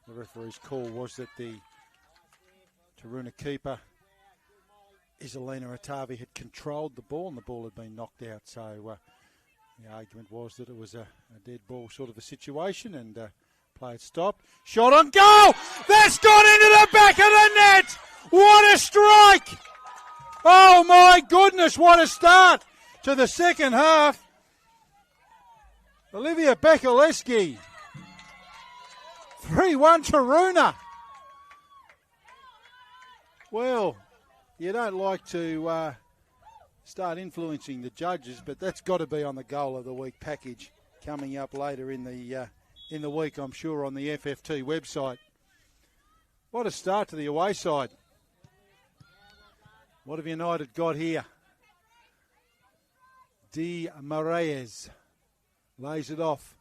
the referee's call was that the Taroona keeper, Iselina Atavi, had controlled the ball and the ball had been knocked out. So the argument was that it was a dead ball sort of a situation, and play had stopped. Shot on goal! That's gone into the back of the net! What a strike! Oh my goodness, what a start to the second half. Olivia Bekaleski. 3-1 Taroona. Well, you don't like to start influencing the judges, but that's got to be on the goal of the week package coming up later in the week, I'm sure, on the FFT website. What a start to the away side. What have United got here? De Moraes lays it off.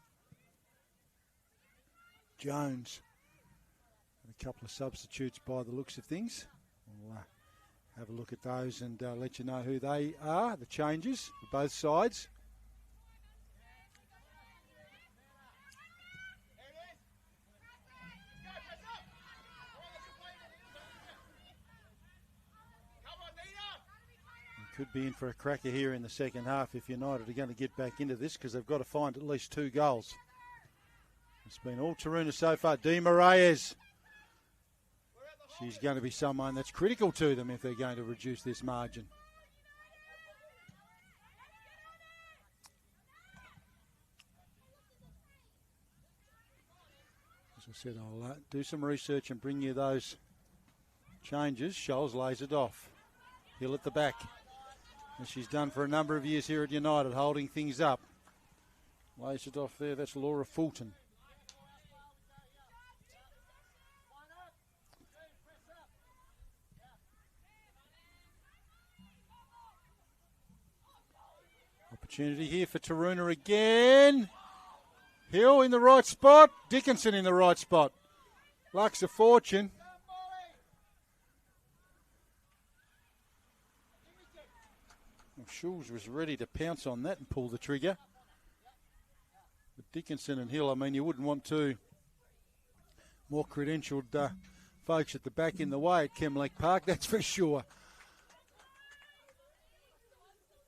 Jones. And a couple of substitutes by the looks of things. We'll have a look at those and let you know who they are, the changes for both sides. Could be in for a cracker here in the second half if United are going to get back into this, because they've got to find at least 2 goals. It's been all Taroona so far. De Moraes. She's going to be someone that's critical to them if they're going to reduce this margin. As I said, I'll do some research and bring you those changes. Scholes lays it off. Hill at the back, as she's done for a number of years here at United, holding things up. Lays it off there. That's Laura Fulton. Opportunity here for Taroona again. Hill in the right spot. Dickinson in the right spot. Luck's a fortune. Schulz was ready to pounce on that and pull the trigger. But Dickinson and Hill, I mean, you wouldn't want two more credentialed folks at the back in the way at Kemlek Park, that's for sure.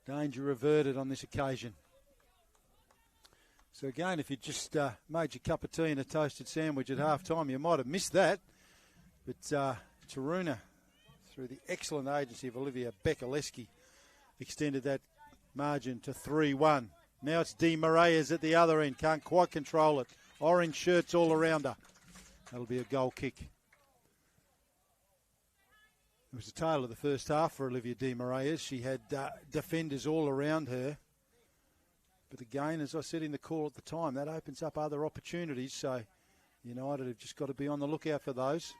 Danger averted on this occasion. So again, if you just made your cup of tea and a toasted sandwich at half-time, you might have missed that. But Taroona, through the excellent agency of Olivia Bekaleski, extended that margin to 3-1. Now it's De Moraes at the other end. Can't quite control it. Orange shirts all around her. That'll be a goal kick. It was the tail of the first half for Olivia De Moraes. She had defenders all around her. But again, as I said in the call at the time, that opens up other opportunities. So United have just got to be on the lookout for those.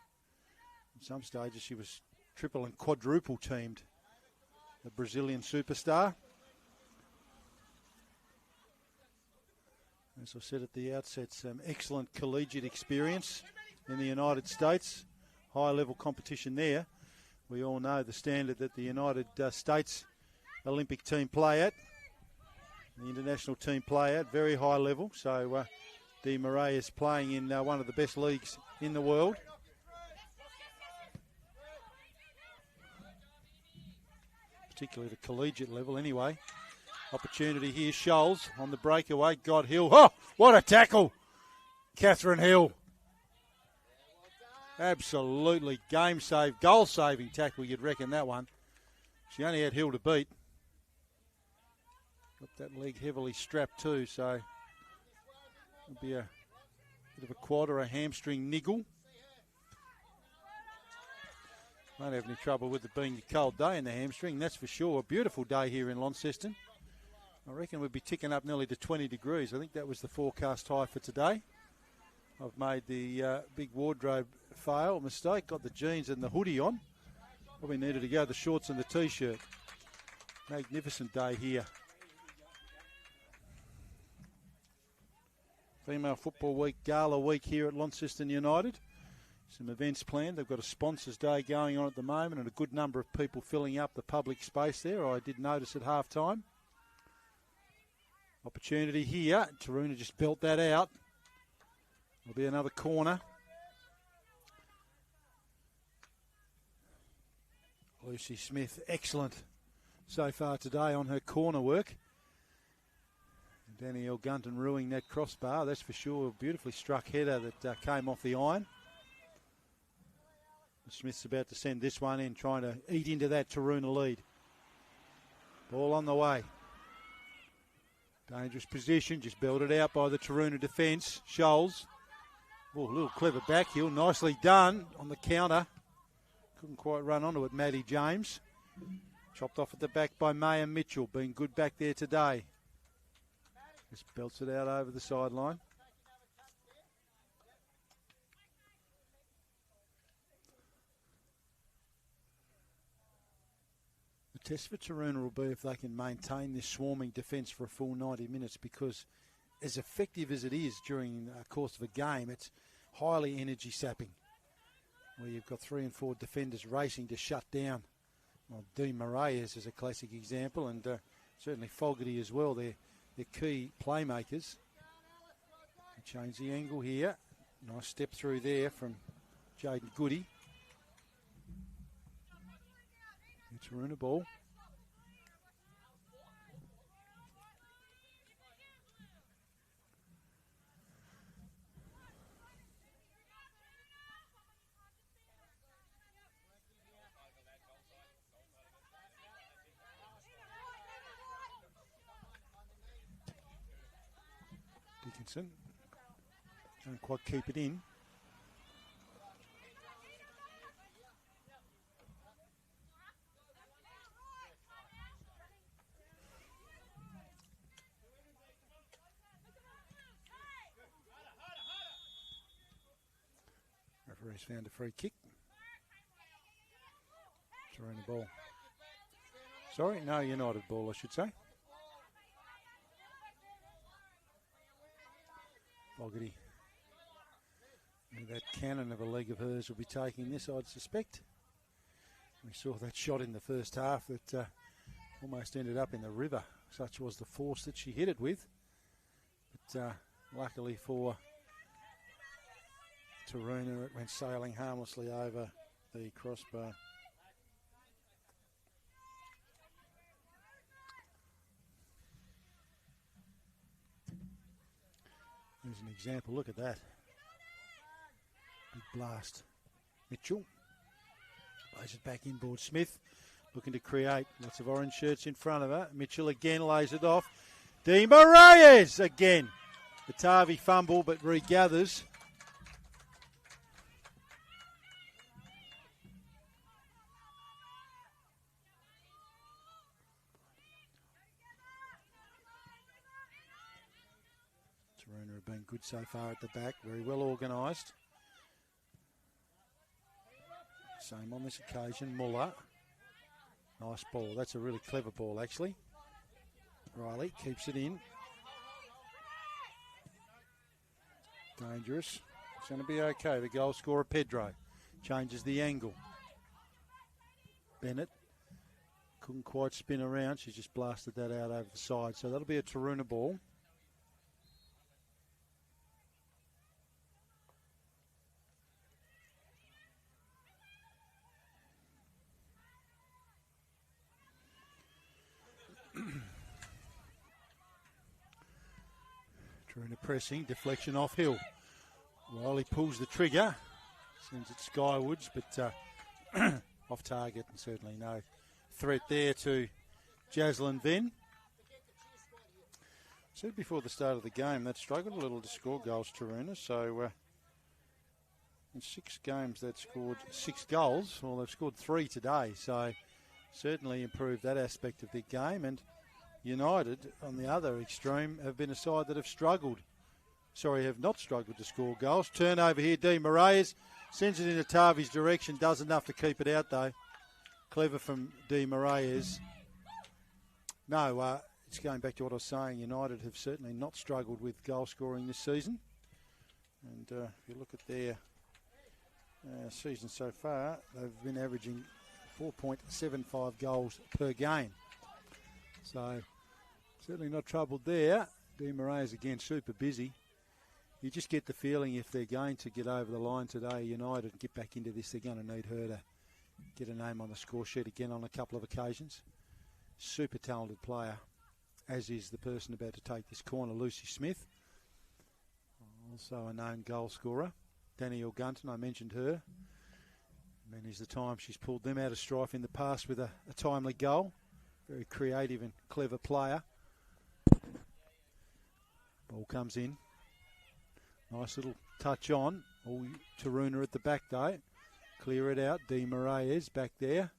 At some stages she was triple and quadruple teamed. The Brazilian superstar. As I said at the outset, some excellent collegiate experience in the United States. High-level competition there. We all know the standard that the United States Olympic team play at. The international team play at. Very high level. So De Moraes playing in one of the best leagues in the world. Particularly the collegiate level anyway. Opportunity here, Scholes on the breakaway, got Hill. Oh, what a tackle! Catherine Hill. Absolutely game-save, goal-saving tackle, you'd reckon that one. She only had Hill to beat. Got that leg heavily strapped too, so it'll be a bit of a quad or a hamstring niggle. Won't have any trouble with it being a cold day in the hamstring, that's for sure. A beautiful day here in Launceston. I reckon we'd be ticking up nearly to 20 degrees. I think that was the forecast high for today. I've made the big wardrobe mistake, got the jeans and the hoodie on. Probably needed to go the shorts and the t-shirt. Magnificent day here. Female Football Week, Gala Week here at Launceston United. Some events planned. They've got a sponsors day going on at the moment and a good number of people filling up the public space there. I did notice at half-time. Opportunity here. Taroona just built that out. There'll be another corner. Lucy Smith, excellent so far today on her corner work. And Danielle Gunton ruining that crossbar, that's for sure. Beautifully struck header that came off the iron. Smith's about to send this one in, trying to eat into that Taroona lead. Ball on the way. Dangerous position, just built it out by the Taroona defence. Scholes. Oh, a little clever back heel, nicely done on the counter. Couldn't quite run onto it, Maddie James. Chopped off at the back by Maya Mitchell, been good back there today. Just belts it out over the sideline. The test for Taroona will be if they can maintain this swarming defence for a full 90 minutes, because as effective as it is during the course of a game, it's highly energy sapping, where you've got 3 and 4 defenders racing to shut down. Well, Dean Moraes is a classic example, and certainly Fogarty as well. They're key playmakers. Change the angle here. Nice step through there from Jaden Goody. Taroona ball. Dickinson can't quite keep it in. Referee's found a free kick. Taroona ball. Sorry, no, United ball, I should say. Fogarty. And that cannon of a leg of hers will be taking this, I'd suspect. We saw that shot in the first half that almost ended up in the river. Such was the force that she hit it with. But luckily for Taroona, it went sailing harmlessly over the crossbar. There's an example, look at that. Big blast. Mitchell lays it back inboard. Smith looking to create lots of orange shirts in front of her. Mitchell again lays it off. Di Moraes again. The Tavi fumble but regathers. Taroona have been good so far at the back, very well organised. Same on this occasion, Muller. Nice ball, that's a really clever ball actually. Riley keeps it in. Dangerous. It's going to be okay. The goal scorer, Pedro, changes the angle. Bennett couldn't quite spin around. She just blasted that out over the side. So that'll be a Taroona ball. Taroona pressing, deflection off Hill. Riley pulls the trigger, sends it skywards, but off target, and certainly no threat there to Jaslyn Venn. Said before the start of the game, they'd struggled a little to score goals, Taroona, so In 6 games, they've scored 6 goals. Well, they've scored 3 today, so certainly improved that aspect of their game. And United, on the other extreme, have been a side that have not struggled to score goals. Turnover here, Di Moraes sends it into Tavi's direction, does enough to keep it out though. Clever from Di Moraes. No, it's going back to what I was saying. United have certainly not struggled with goal scoring this season. And if you look at their season so far, they've been averaging 4.75 goals per game. So certainly not troubled there. Di Moraes again super busy. You just get the feeling if they're going to get over the line today, United, and get back into this, they're going to need her to get a name on the score sheet again on a couple of occasions. Super talented player, as is the person about to take this corner, Lucy Smith. Also a known goal scorer. Danielle Gunton, I mentioned her. Many's the time she's pulled them out of strife in the past with a timely goal. Very creative and clever player. Ball comes in. Nice little touch on. All Taroona at the back though. Clear it out. Di Moraes back there.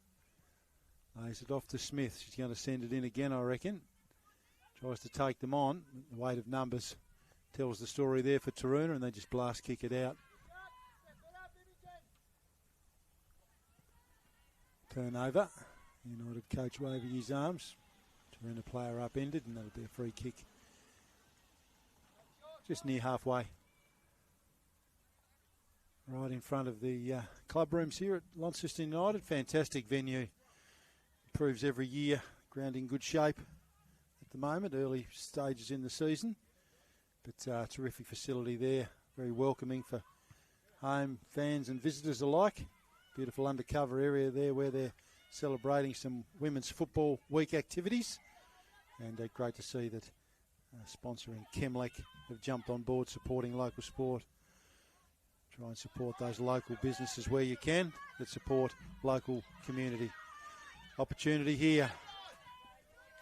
Lays it off to Smith. She's going to send it in again, I reckon. Tries to take them on. The weight of numbers tells the story there for Taroona, and they just blast kick it out. Turnover. United coach waving his arms. Taroona player upended, and that'll be a free kick. Just near halfway. Right in front of the club rooms here at Launceston United. Fantastic venue. Improves every year. Ground in good shape at the moment. Early stages in the season. But terrific facility there. Very welcoming for home fans and visitors alike. Beautiful undercover area there where they're celebrating some Women's Football Week activities. And great to see that sponsoring Chemlec have jumped on board supporting local sport. Try and support those local businesses where you can that support local community. Opportunity here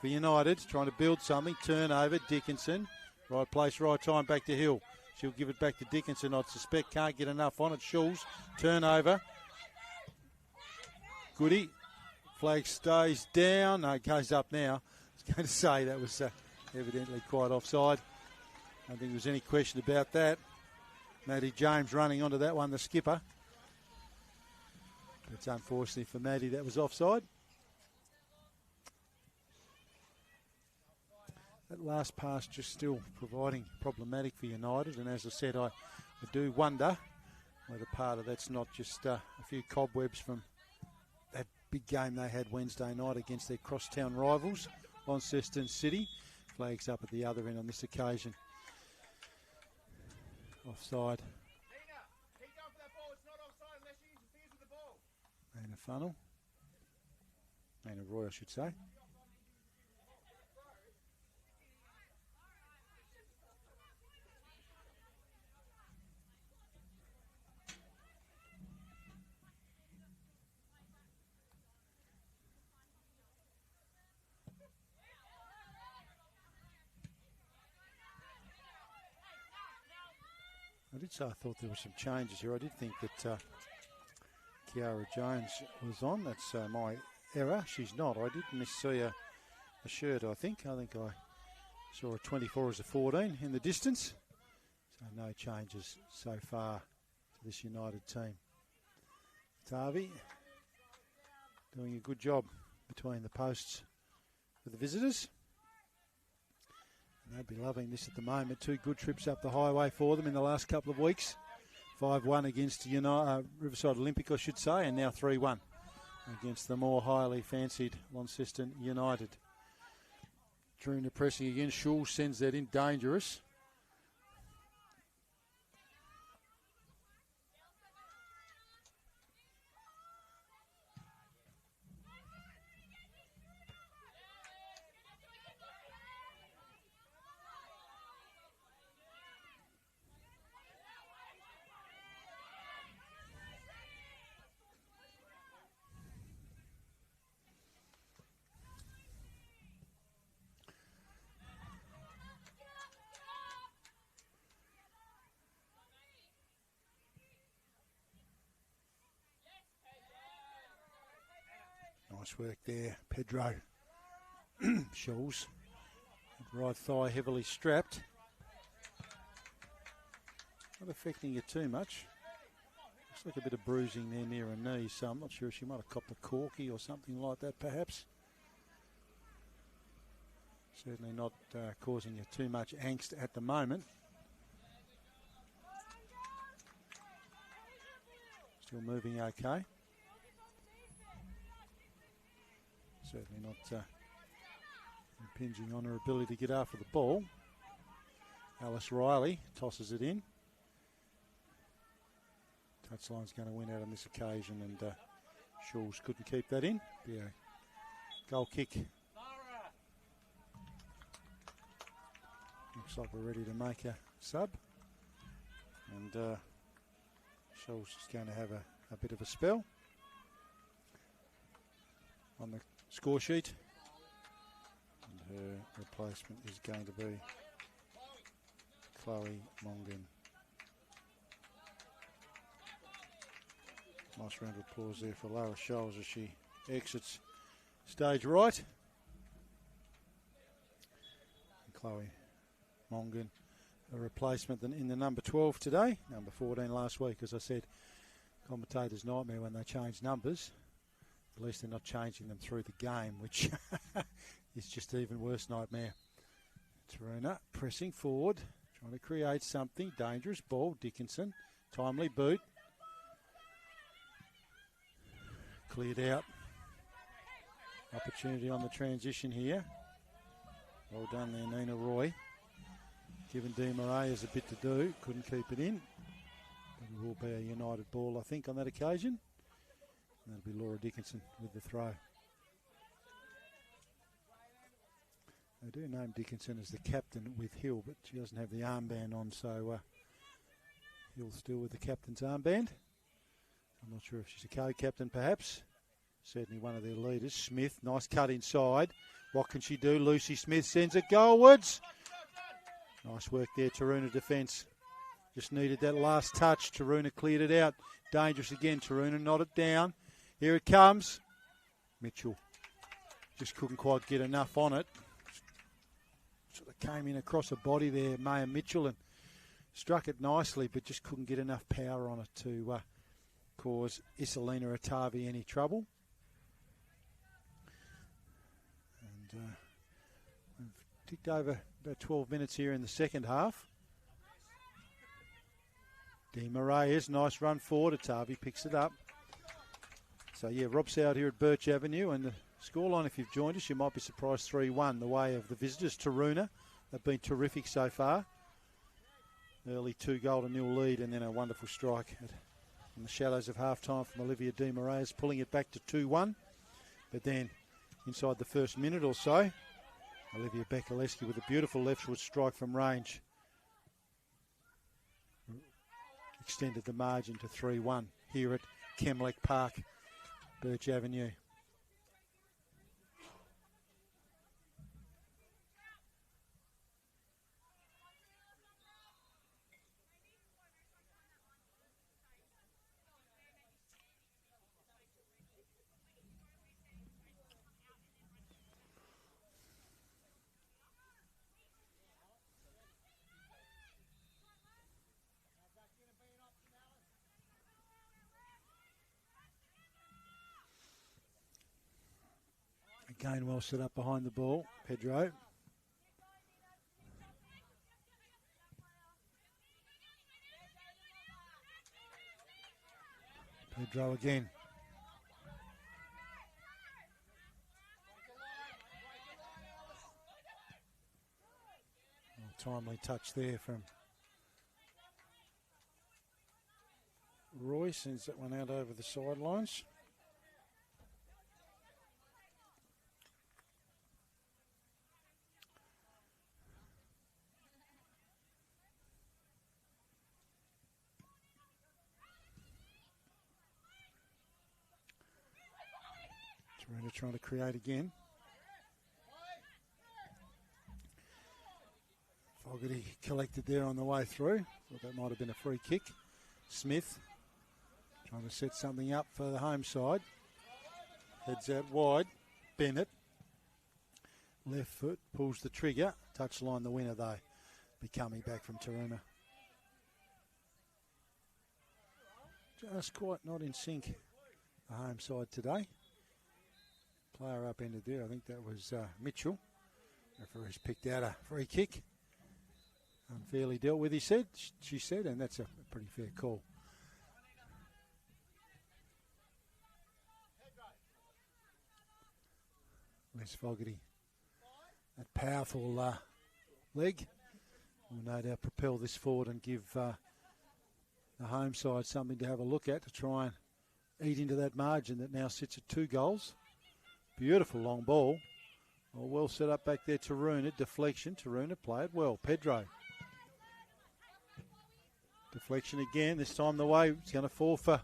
for United, trying to build something. Turnover, Dickinson. Right place, right time, back to Hill. She'll give it back to Dickinson, I'd suspect. Can't get enough on it. Schulz, turnover. Goody. Flag stays down. No, it goes up now. I was going to say that was evidently quite offside. I don't think there was any question about that. Maddie James running onto that one, the skipper. But unfortunately for Maddie, that was offside. That last pass just still providing problematic for United. And as I said, I do wonder whether part of that's not just a few cobwebs from that big game they had Wednesday night against their crosstown rivals, Launceston City. Flags up at the other end on this occasion. Offside. Nana Funnel. Nana Roy, I should say. I did say I thought there were some changes here. I did think that Kiara Jones was on. That's my error. She's not. I did miss see a shirt, I think. I saw a 24 as a 14 in the distance. So no changes so far to this United team. Tavi doing a good job between the posts for the visitors. And they'd be loving this at the moment. 2 good trips up the highway for them in the last couple of weeks. 5-1 against Riverside Olympic, I should say, and now 3-1 against the more highly fancied Launceston United. Taroona pressing again. Schulz sends that in, dangerous. Nice work there, Pedro. Shawls. Right thigh heavily strapped. Not affecting you too much. Looks like a bit of bruising there near her knee, so I'm not sure if she might have copped a corky or something like that perhaps. Certainly not causing you too much angst at the moment. Still moving okay. Certainly not impinging on her ability to get after the ball. Alice Riley tosses it in. Touchline's going to win out on this occasion, and Shawls couldn't keep that in. Be a goal kick. Looks like we're ready to make a sub. And Shawls is going to have a bit of a spell on the score sheet. And her replacement is going to be Chloe Mongan. Nice round of applause there for Lara Scholes as she exits stage right. And Chloe Mongan, a replacement in the number 12 today, number 14 last week. As I said, commentator's nightmare when they change numbers. At least they're not changing them through the game, which is just even worse nightmare. Taroona pressing forward, trying to create something. Dangerous ball, Dickinson, timely boot. Cleared out. Opportunity on the transition here. Well done there, Nina Roy. Given Di Maria's a bit to do, couldn't keep it in. But it will be a United ball, I think, on that occasion. And that'll be Laura Dickinson with the throw. They do name Dickinson as the captain with Hill, but she doesn't have the armband on, so Hill still with the captain's armband. I'm not sure if she's a co-captain, perhaps. Certainly one of their leaders. Smith, nice cut inside. What can she do? Lucy Smith sends it goalwards. Nice work there, Taroona defence. Just needed that last touch. Taroona cleared it out. Dangerous again. Taroona nodded down. Here it comes. Mitchell just couldn't quite get enough on it. Sort of came in across her body there, Maya Mitchell, and struck it nicely, but just couldn't get enough power on it to cause Iselina Atavi any trouble. And we've ticked over about 12 minutes here in the second half. Di Maria's nice run forward. Atavi picks it up. So, yeah, Rob's out here at Birch Avenue, and the scoreline, if you've joined us, you might be surprised 3-1 the way of the visitors. Taroona have been terrific so far. Early 2-0 lead, and then a wonderful strike in the shadows of half-time from Olivia Di Maria's, pulling it back to 2-1. But then, inside the first minute or so, Olivia Bekaleski with a beautiful left-foot strike from range extended the margin to 3-1 here at Kemlek Park, Birch Avenue. Again, well set up behind the ball, Pedro. Pedro again. Timely touch there from Roy, sends that one out over the sidelines. Taroona trying to create again. Fogarty collected there on the way through. Thought that might have been a free kick. Smith trying to set something up for the home side. Heads out wide. Bennett. Left foot pulls the trigger. Touchline the winner though. Be coming back from Taroona. Just quite not in sync. The home side today. Player upended there. I think that was Mitchell. Referee's picked out a free kick. Unfairly dealt with, she said, and that's a pretty fair call. Les Fogarty. That powerful leg will no doubt propel this forward and give the home side something to have a look at to try and eat into that margin that now sits at 2 goals. Beautiful long ball. Well set up back there, Taroona. Deflection. Taroona play it well. Pedro. Deflection again. This time the way. It's going to fall for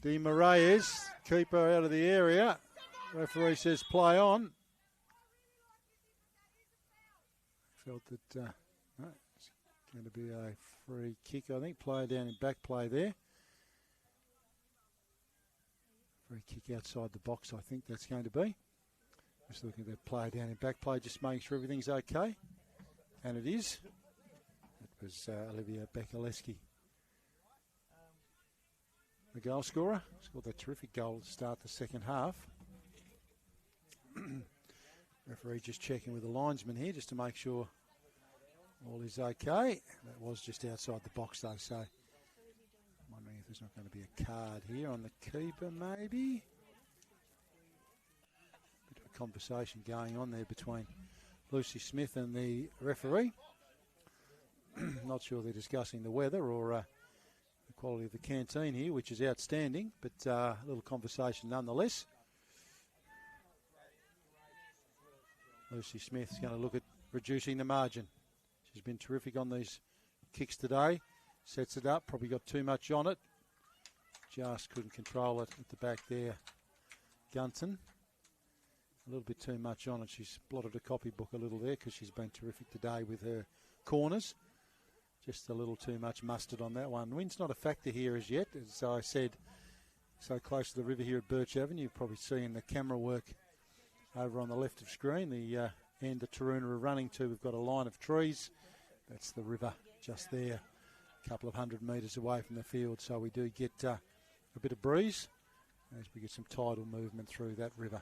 Di Moraes. Keeper out of the area. Referee says play on. Felt that no, it's going to be a free kick, I think. Player down in back play there. Free kick outside the box, I think that's going to be. Just looking at that player down in back play, just making sure everything's okay. And it is. It was Olivia Bekaleski. The goal scorer. Scored that terrific goal to start the second half. Referee just checking with the linesman here just to make sure all is okay. That was just outside the box though, so I'm wondering if there's not going to be a card here on the keeper maybe. Bit of a conversation going on there between Lucy Smith and the referee. Not sure they're discussing the weather or the quality of the canteen here, which is outstanding, but a little conversation nonetheless. Lucy Smith's going to look at reducing the margin. She's been terrific on these kicks today. Sets it up, probably got too much on it. Just couldn't control it at the back there. Gunton. A little bit too much on it. She's blotted a copybook a little there because she's been terrific today with her corners. Just a little too much mustard on that one. Wind's not a factor here as yet. As I said, so close to the river here at Birch Avenue. You've probably seen the camera work over on the left of screen. The end that Taroona are running to, we've got a line of trees. That's the river just there, a couple of 100 metres away from the field. So we do get a bit of breeze as we get some tidal movement through that river.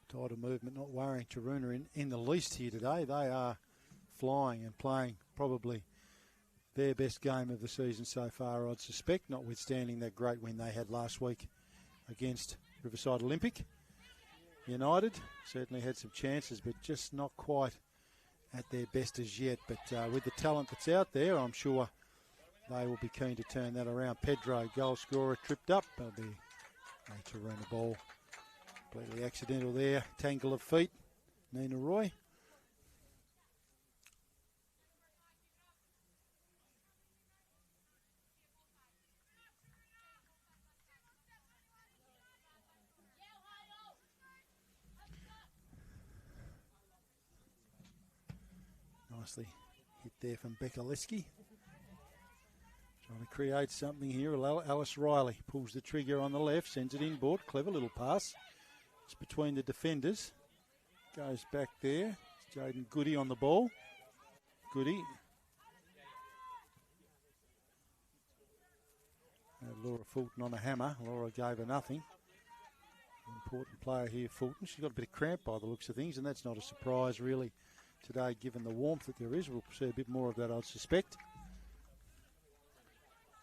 Tidal movement not worrying Taroona in the least here today. They are flying and playing probably their best game of the season so far, I'd suspect, notwithstanding that great win they had last week against Riverside Olympic United. Certainly had some chances, but just not quite at their best as yet. But with the talent that's out there, I'm sure they will be keen to turn that around. Pedro, goal scorer, tripped up. That'll be a Taroona ball. Completely accidental there. Tangle of feet. Nina Roy. Nicely hit there from Bekaleski. Trying to create something here. Alice Riley pulls the trigger on the left, sends it inboard. Clever little pass. It's between the defenders. Goes back there. It's Jaden Goody on the ball. Goody. Laura Fulton on a hammer. Laura gave her nothing. Important player here, Fulton. She's got a bit of cramp by the looks of things, and that's not a surprise really today given the warmth that there is. We'll see a bit more of that, I'd suspect.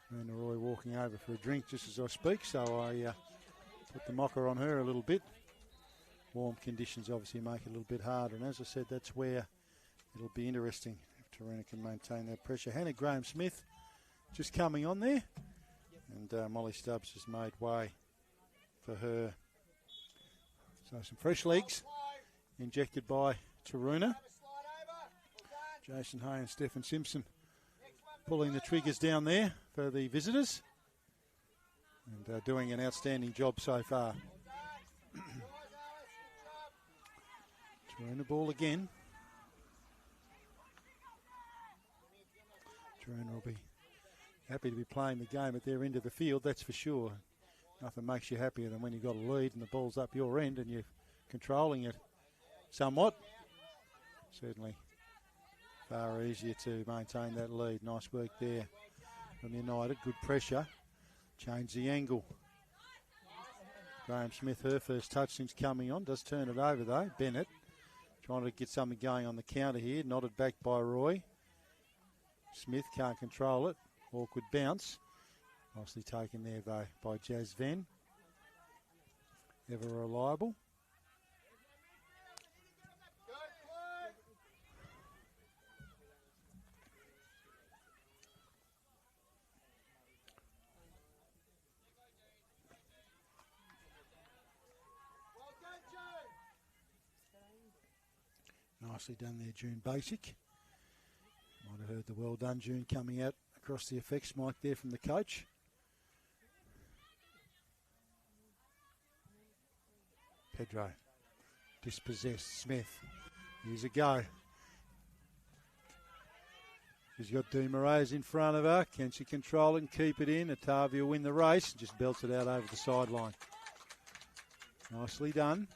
And Roy walking over for a drink just as I speak, so I put the mocker on her a little bit. Warm conditions obviously make it a little bit harder, and as I said, that's where it'll be interesting if Taroona can maintain that pressure. Hannah Graham-Smith just coming on there, and Molly Stubbs has made way for her. So some fresh legs injected by Taroona. Jason Hay and Stephen Simpson pulling the triggers down there for the visitors, and doing an outstanding job so far. Taroona ball again. Taroona will be happy to be playing the game at their end of the field, that's for sure. Nothing makes you happier than when you've got a lead and the ball's up your end and you're controlling it somewhat. Certainly far easier to maintain that lead. Nice work there from United. Good pressure. Change the angle. Graham Smith, her first touch since coming on. Does turn it over though. Bennett trying to get something going on the counter here. Nodded back by Roy. Smith can't control it. Awkward bounce. Nicely taken there though by Jazz Venn. Ever reliable. Nicely done there, June Basic. Might have heard the well done, June, coming out across the effects mic there from the coach. Pedro, dispossessed. Smith, here's a go. She's got Dumouriez in front of her. Can she control it and keep it in? Otavia will win the race. Just belts it out over the sideline. Nicely done.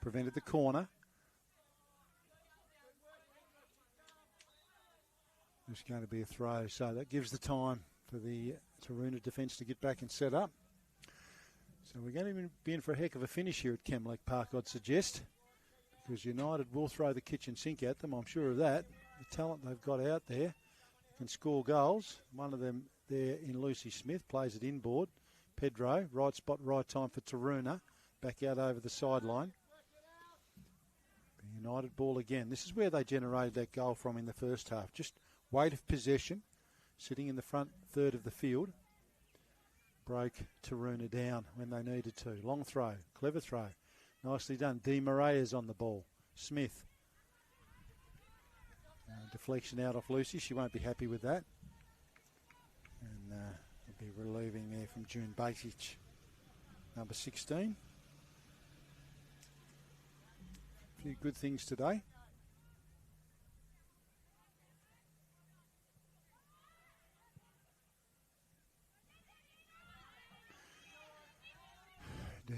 Prevented the corner. It's going to be a throw, so that gives the time for the Taroona defence to get back and set up. So we're going to be in for a heck of a finish here at Chemlake Park, I'd suggest, because United will throw the kitchen sink at them, I'm sure of that. The talent they've got out there can score goals. One of them there in Lucy Smith plays it inboard. Pedro, right spot, right time for Taroona. Back out over the sideline. United ball again. This is where they generated that goal from in the first half. Just weight of possession, sitting in the front third of the field. Broke Taroona down when they needed to. Long throw, clever throw. Nicely done. Di Maria's on the ball. Smith. Deflection out off Lucy. She won't be happy with that. And will be relieving there from June Basic, number 16. A few good things today.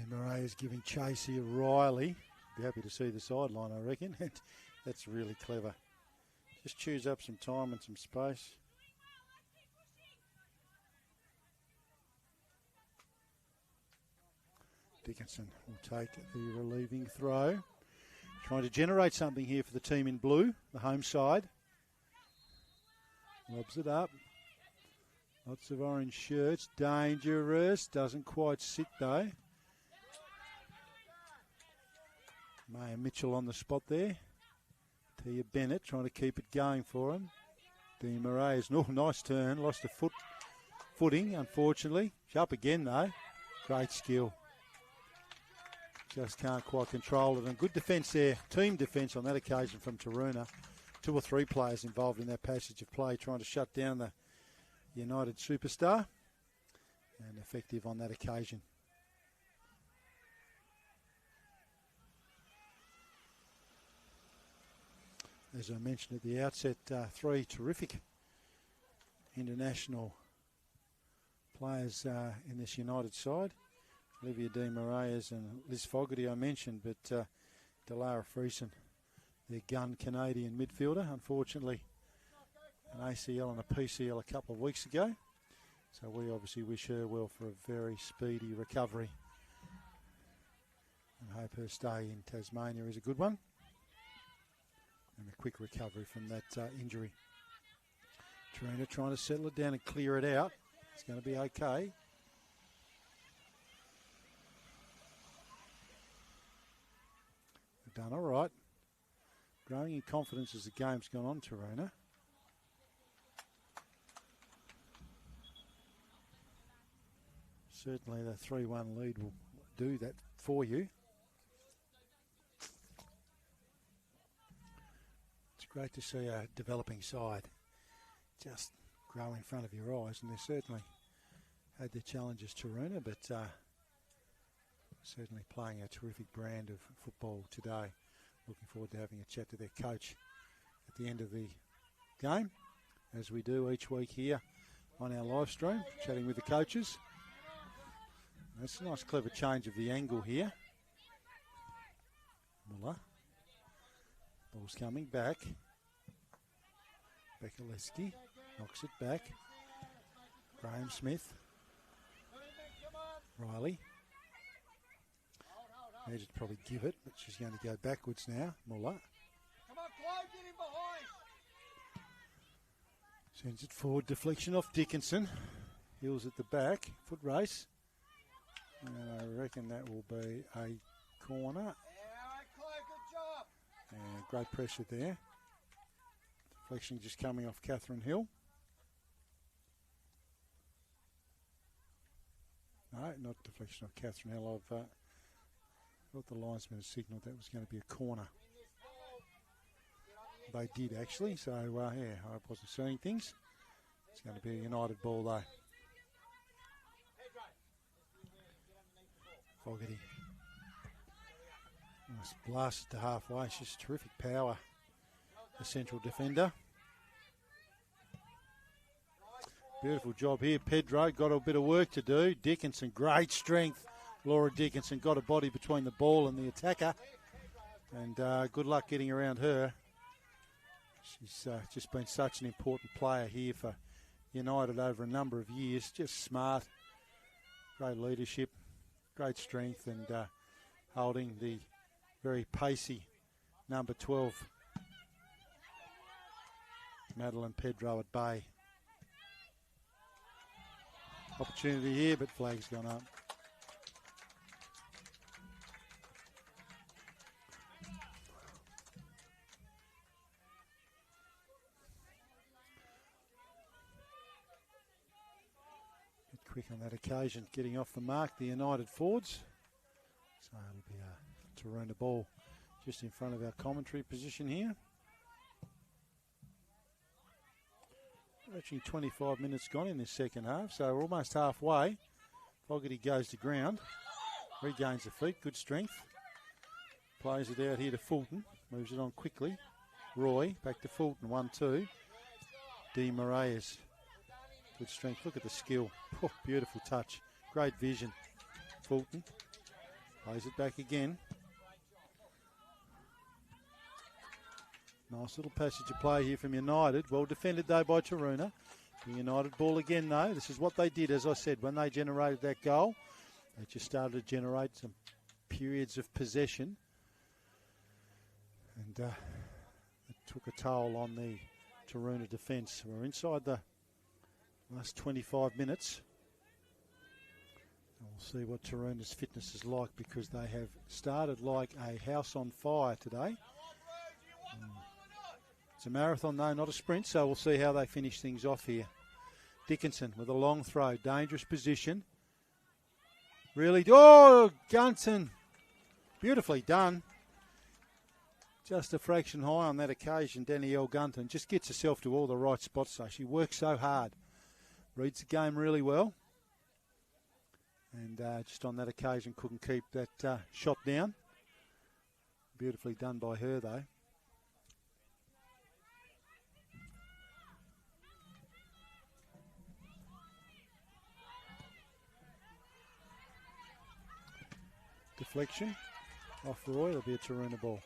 Murray is giving chase here. Riley, be happy to see the sideline, I reckon. That's really clever. Just chews up some time and some space. Dickinson will take the relieving throw. Trying to generate something here for the team in blue, the home side. Lobs it up. Lots of orange shirts. Dangerous. Doesn't quite sit though. Maya Mitchell on the spot there. Tia Bennett trying to keep it going for him. Di Maria's, nice turn. Lost a footing, unfortunately. She's up again though. Great skill. Just can't quite control it. And good defence there. Team defence on that occasion from Taroona. 2 or 3 players involved in that passage of play trying to shut down the United superstar. And effective on that occasion. As I mentioned at the outset, 3 terrific international players in this United side. Olivia Di Maria's and Liz Fogarty I mentioned, but Delara Friesen, their gun Canadian midfielder, unfortunately an ACL and a PCL a couple of weeks ago. So we obviously wish her well for a very speedy recovery and hope her stay in Tasmania is a good one. And a quick recovery from that injury. Taroona trying to settle it down and clear it out. It's going to be okay. They've done all right. Growing in confidence as the game's gone on, Taroona. Certainly the 3-1 lead will do that for you. Great to see a developing side just grow in front of your eyes, and they certainly had their challenges, Taroona, but certainly playing a terrific brand of football today. Looking forward to having a chat to their coach at the end of the game, as we do each week here on our live stream, chatting with the coaches. That's a nice, clever change of the angle here. Muller. Ball's coming back. Bekaleski knocks it back. Graham Smith. Riley. They just probably give it, but she's going to go backwards now. Muller. Sends it forward, deflection off Dickinson. Hills at the back, foot race. And I reckon that will be a corner. And great pressure there. Deflection just coming off Catherine Hill. No, not deflection off Catherine Hill. I've thought the linesman had signalled that was going to be a corner. They did actually, so yeah, I wasn't seeing things. It's going to be a United ball though. Fogarty. Nice blasted to halfway. She's terrific power. The central defender. Beautiful job here. Pedro got a bit of work to do. Dickinson, great strength. Laura Dickinson got a body between the ball and the attacker. And good luck getting around her. She's just been such an important player here for United over a number of years. Just smart, great leadership, great strength, and holding the very pacey number 12, Madeline Pedro, at bay. Opportunity here, but flag's gone up. Quick on that occasion, getting off the mark, the United forwards. So it'll be a Taroona ball just in front of our commentary position here. Actually 25 minutes gone in this second half, so we're almost halfway. Fogarty goes to ground, regains the feet, good strength. Plays it out here to Fulton, moves it on quickly. Roy, back to Fulton, 1-2. De Moraes. Good strength. Look at the skill. Oh, beautiful touch. Great vision. Fulton plays it back again. Nice little passage of play here from United. Well defended though by Taroona. The United ball again though. This is what they did, as I said, when they generated that goal. They just started to generate some periods of possession. And it took a toll on the Taroona defence. We're inside the last 25 minutes. And we'll see what Taroona's fitness is like, because they have started like a house on fire today. It's a marathon though, not a sprint, so we'll see how they finish things off here. Dickinson with a long throw, dangerous position. Really, oh, Gunton, beautifully done. Just a fraction high on that occasion, Danielle Gunton. Just gets herself to all the right spots, so she works so hard. Reads the game really well. And just on that occasion couldn't keep that shot down. Beautifully done by her though. Deflection off Roy, it'll be a Taroona ball.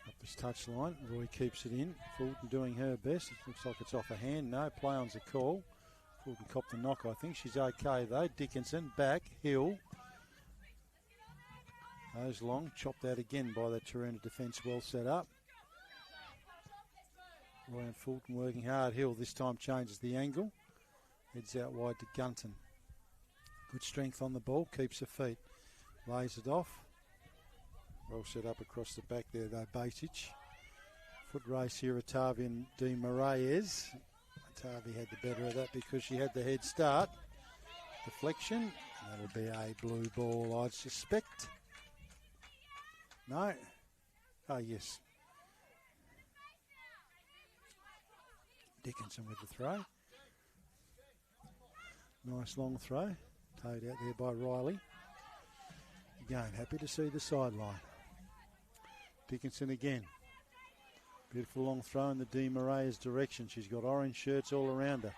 Up this touchline, Roy keeps it in. Fulton doing her best. It looks like it's off a hand. No, play on's a call. Fulton copped the knock, I think. She's okay though. Dickinson back, Hill. Goes long, chopped out again by the Taroona defence, well set up. Roy and Fulton working hard. Hill this time changes the angle. Heads out wide to Gunton. Good strength on the ball, keeps her feet. Lays it off. Well set up across the back there though, Basic. Foot race here, Otavi and De Moraes. Otavi had the better of that because she had the head start. Deflection. That'll be a blue ball, I'd suspect. No. Oh, yes. Dickinson with the throw. Nice long throw. Towed out there by Riley. Again, happy to see the sideline. Dickinson again. Beautiful long throw in the Di Maria's direction. She's got orange shirts all around her.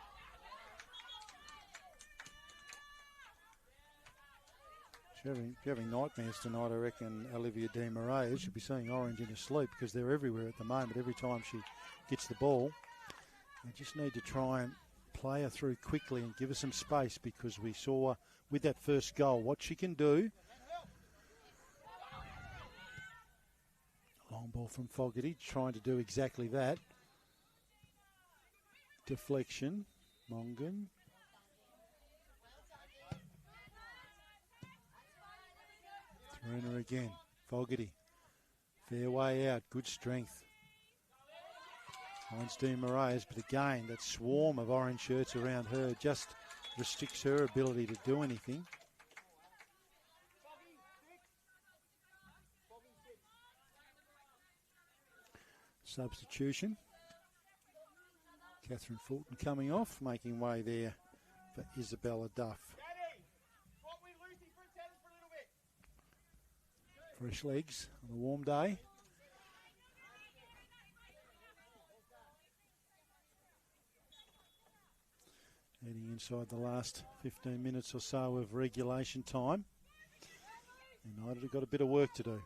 She's having nightmares tonight, I reckon, Olivia Di Maria. She'll be seeing orange in her sleep because they're everywhere at the moment. Every time she gets the ball, they just need to try and play her through quickly and give her some space, because we saw with that first goal what she can do. Long ball from Fogarty, trying to do exactly that. Deflection, Mongan. Taroona again, Fogarty. Fair way out, good strength. Finds Di Maria's, but again, that swarm of orange shirts around her just restricts her ability to do anything. Substitution. Catherine Fulton coming off, making way there for Isabella Duff. Fresh legs on a warm day. Heading inside the last 15 minutes or so of regulation time. United have got a bit of work to do.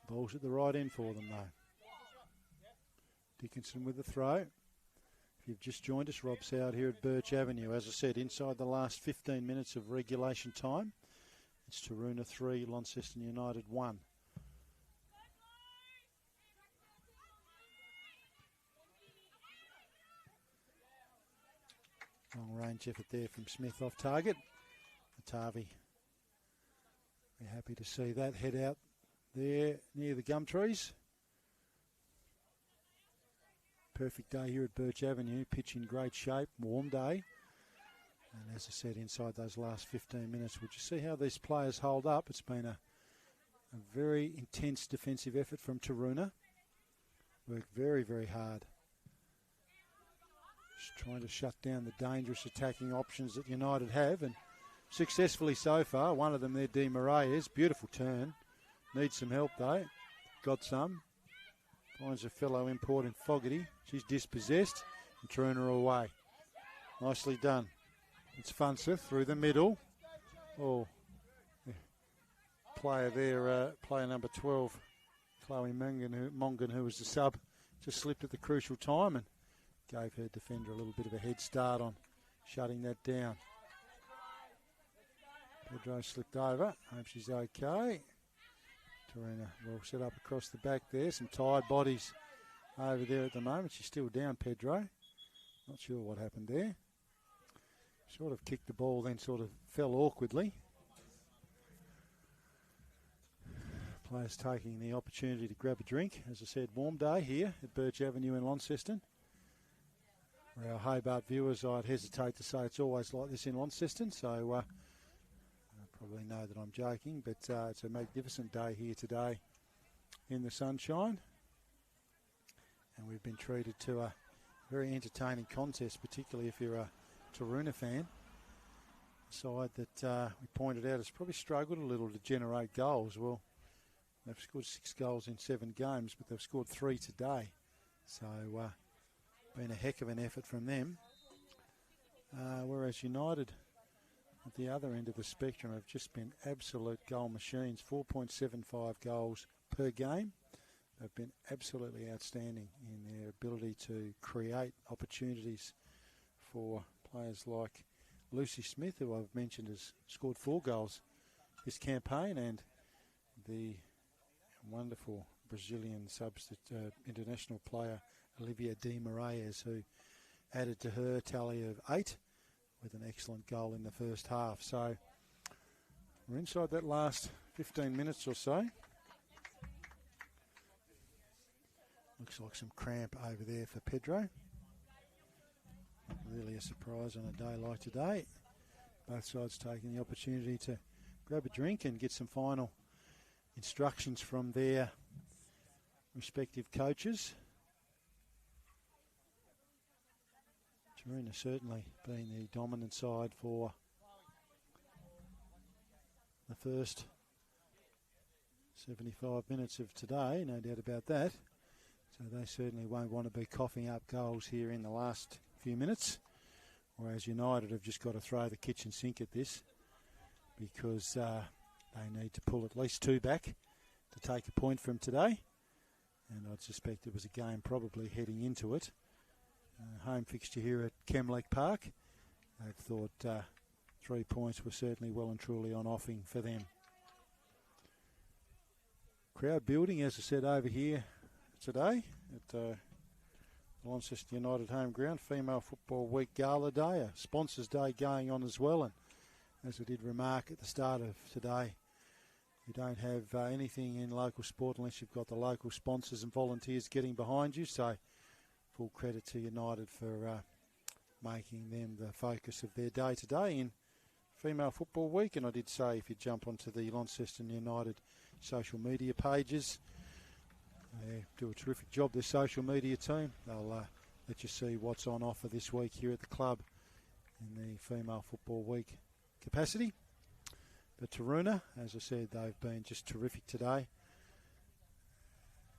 Ball's at the right end for them though. Dickinson with the throw. If you've just joined us, Rob's out here at Birch Avenue. As I said, inside the last 15 minutes of regulation time. It's Taroona 3, Launceston United 1. Long range effort there from Smith off target. Atavi. We're happy to see that head out there near the gum trees. Perfect day here at Birch Avenue. Pitch in great shape, warm day. And as I said, inside those last 15 minutes, would you see how these players hold up? It's been a very intense defensive effort from Taroona. Worked very, very hard. Just trying to shut down the dangerous attacking options that United have, and successfully so far. One of them there, Di Maria's. Beautiful turn. Needs some help though. Got some. Finds a fellow import in Fogarty. She's dispossessed. And Taroona away. Nicely done. It's Funseth through the middle. Oh, player there, player number 12, Chloe Mongan, who was the sub, just slipped at the crucial time and gave her defender a little bit of a head start on shutting that down. Pedro slipped over. Hope she's okay. Taroona well set up across the back there. Some tired bodies over there at the moment. She's still down, Pedro. Not sure what happened there. Sort of kicked the ball, then sort of fell awkwardly. Players taking the opportunity to grab a drink. As I said, warm day here at Birch Avenue in Launceston. For our Hobart viewers, I'd hesitate to say it's always like this in Launceston, so probably know that I'm joking, but it's a magnificent day here today in the sunshine. And we've been treated to a very entertaining contest, particularly if you're a Taroona fan. A side that we pointed out has probably struggled a little to generate goals. Well, they've scored 6 goals in 7 games, but they've scored 3 today. So, been a heck of an effort from them. Whereas United, at the other end of the spectrum, have just been absolute goal machines. 4.75 goals per game. They've been absolutely outstanding in their ability to create opportunities for players like Lucy Smith, who I've mentioned has scored 4 goals this campaign, and the wonderful Brazilian international player Olivia Di Maria's, who added to her tally of 8 with an excellent goal in the first half. So we're inside that last 15 minutes or so. Looks like some cramp over there for Pedro. Not really a surprise on a day like today. Both sides taking the opportunity to grab a drink and get some final instructions from their respective coaches. Taroona certainly being the dominant side for the first 75 minutes of today, no doubt about that. So they certainly won't want to be coughing up goals here in the last few minutes. Whereas United have just got to throw the kitchen sink at this because they need to pull at least 2 back to take a point from today. And I'd suspect it was a game probably heading into it. Home fixture here at Chemlake Park. They've thought 3 points were certainly well and truly on offing for them. Crowd building, as I said, over here today at Launceston United home ground. Female Football Week Gala Day, a Sponsors Day going on as well. And as I did remark at the start of today, you don't have anything in local sport unless you've got the local sponsors and volunteers getting behind you. So full credit to United for making them the focus of their day today in Female Football Week. And I did say if you jump onto the Launceston United social media pages, they do a terrific job, their social media team. They'll let you see what's on offer this week here at the club in the Female Football Week capacity. But Taroona, as I said, they've been just terrific today.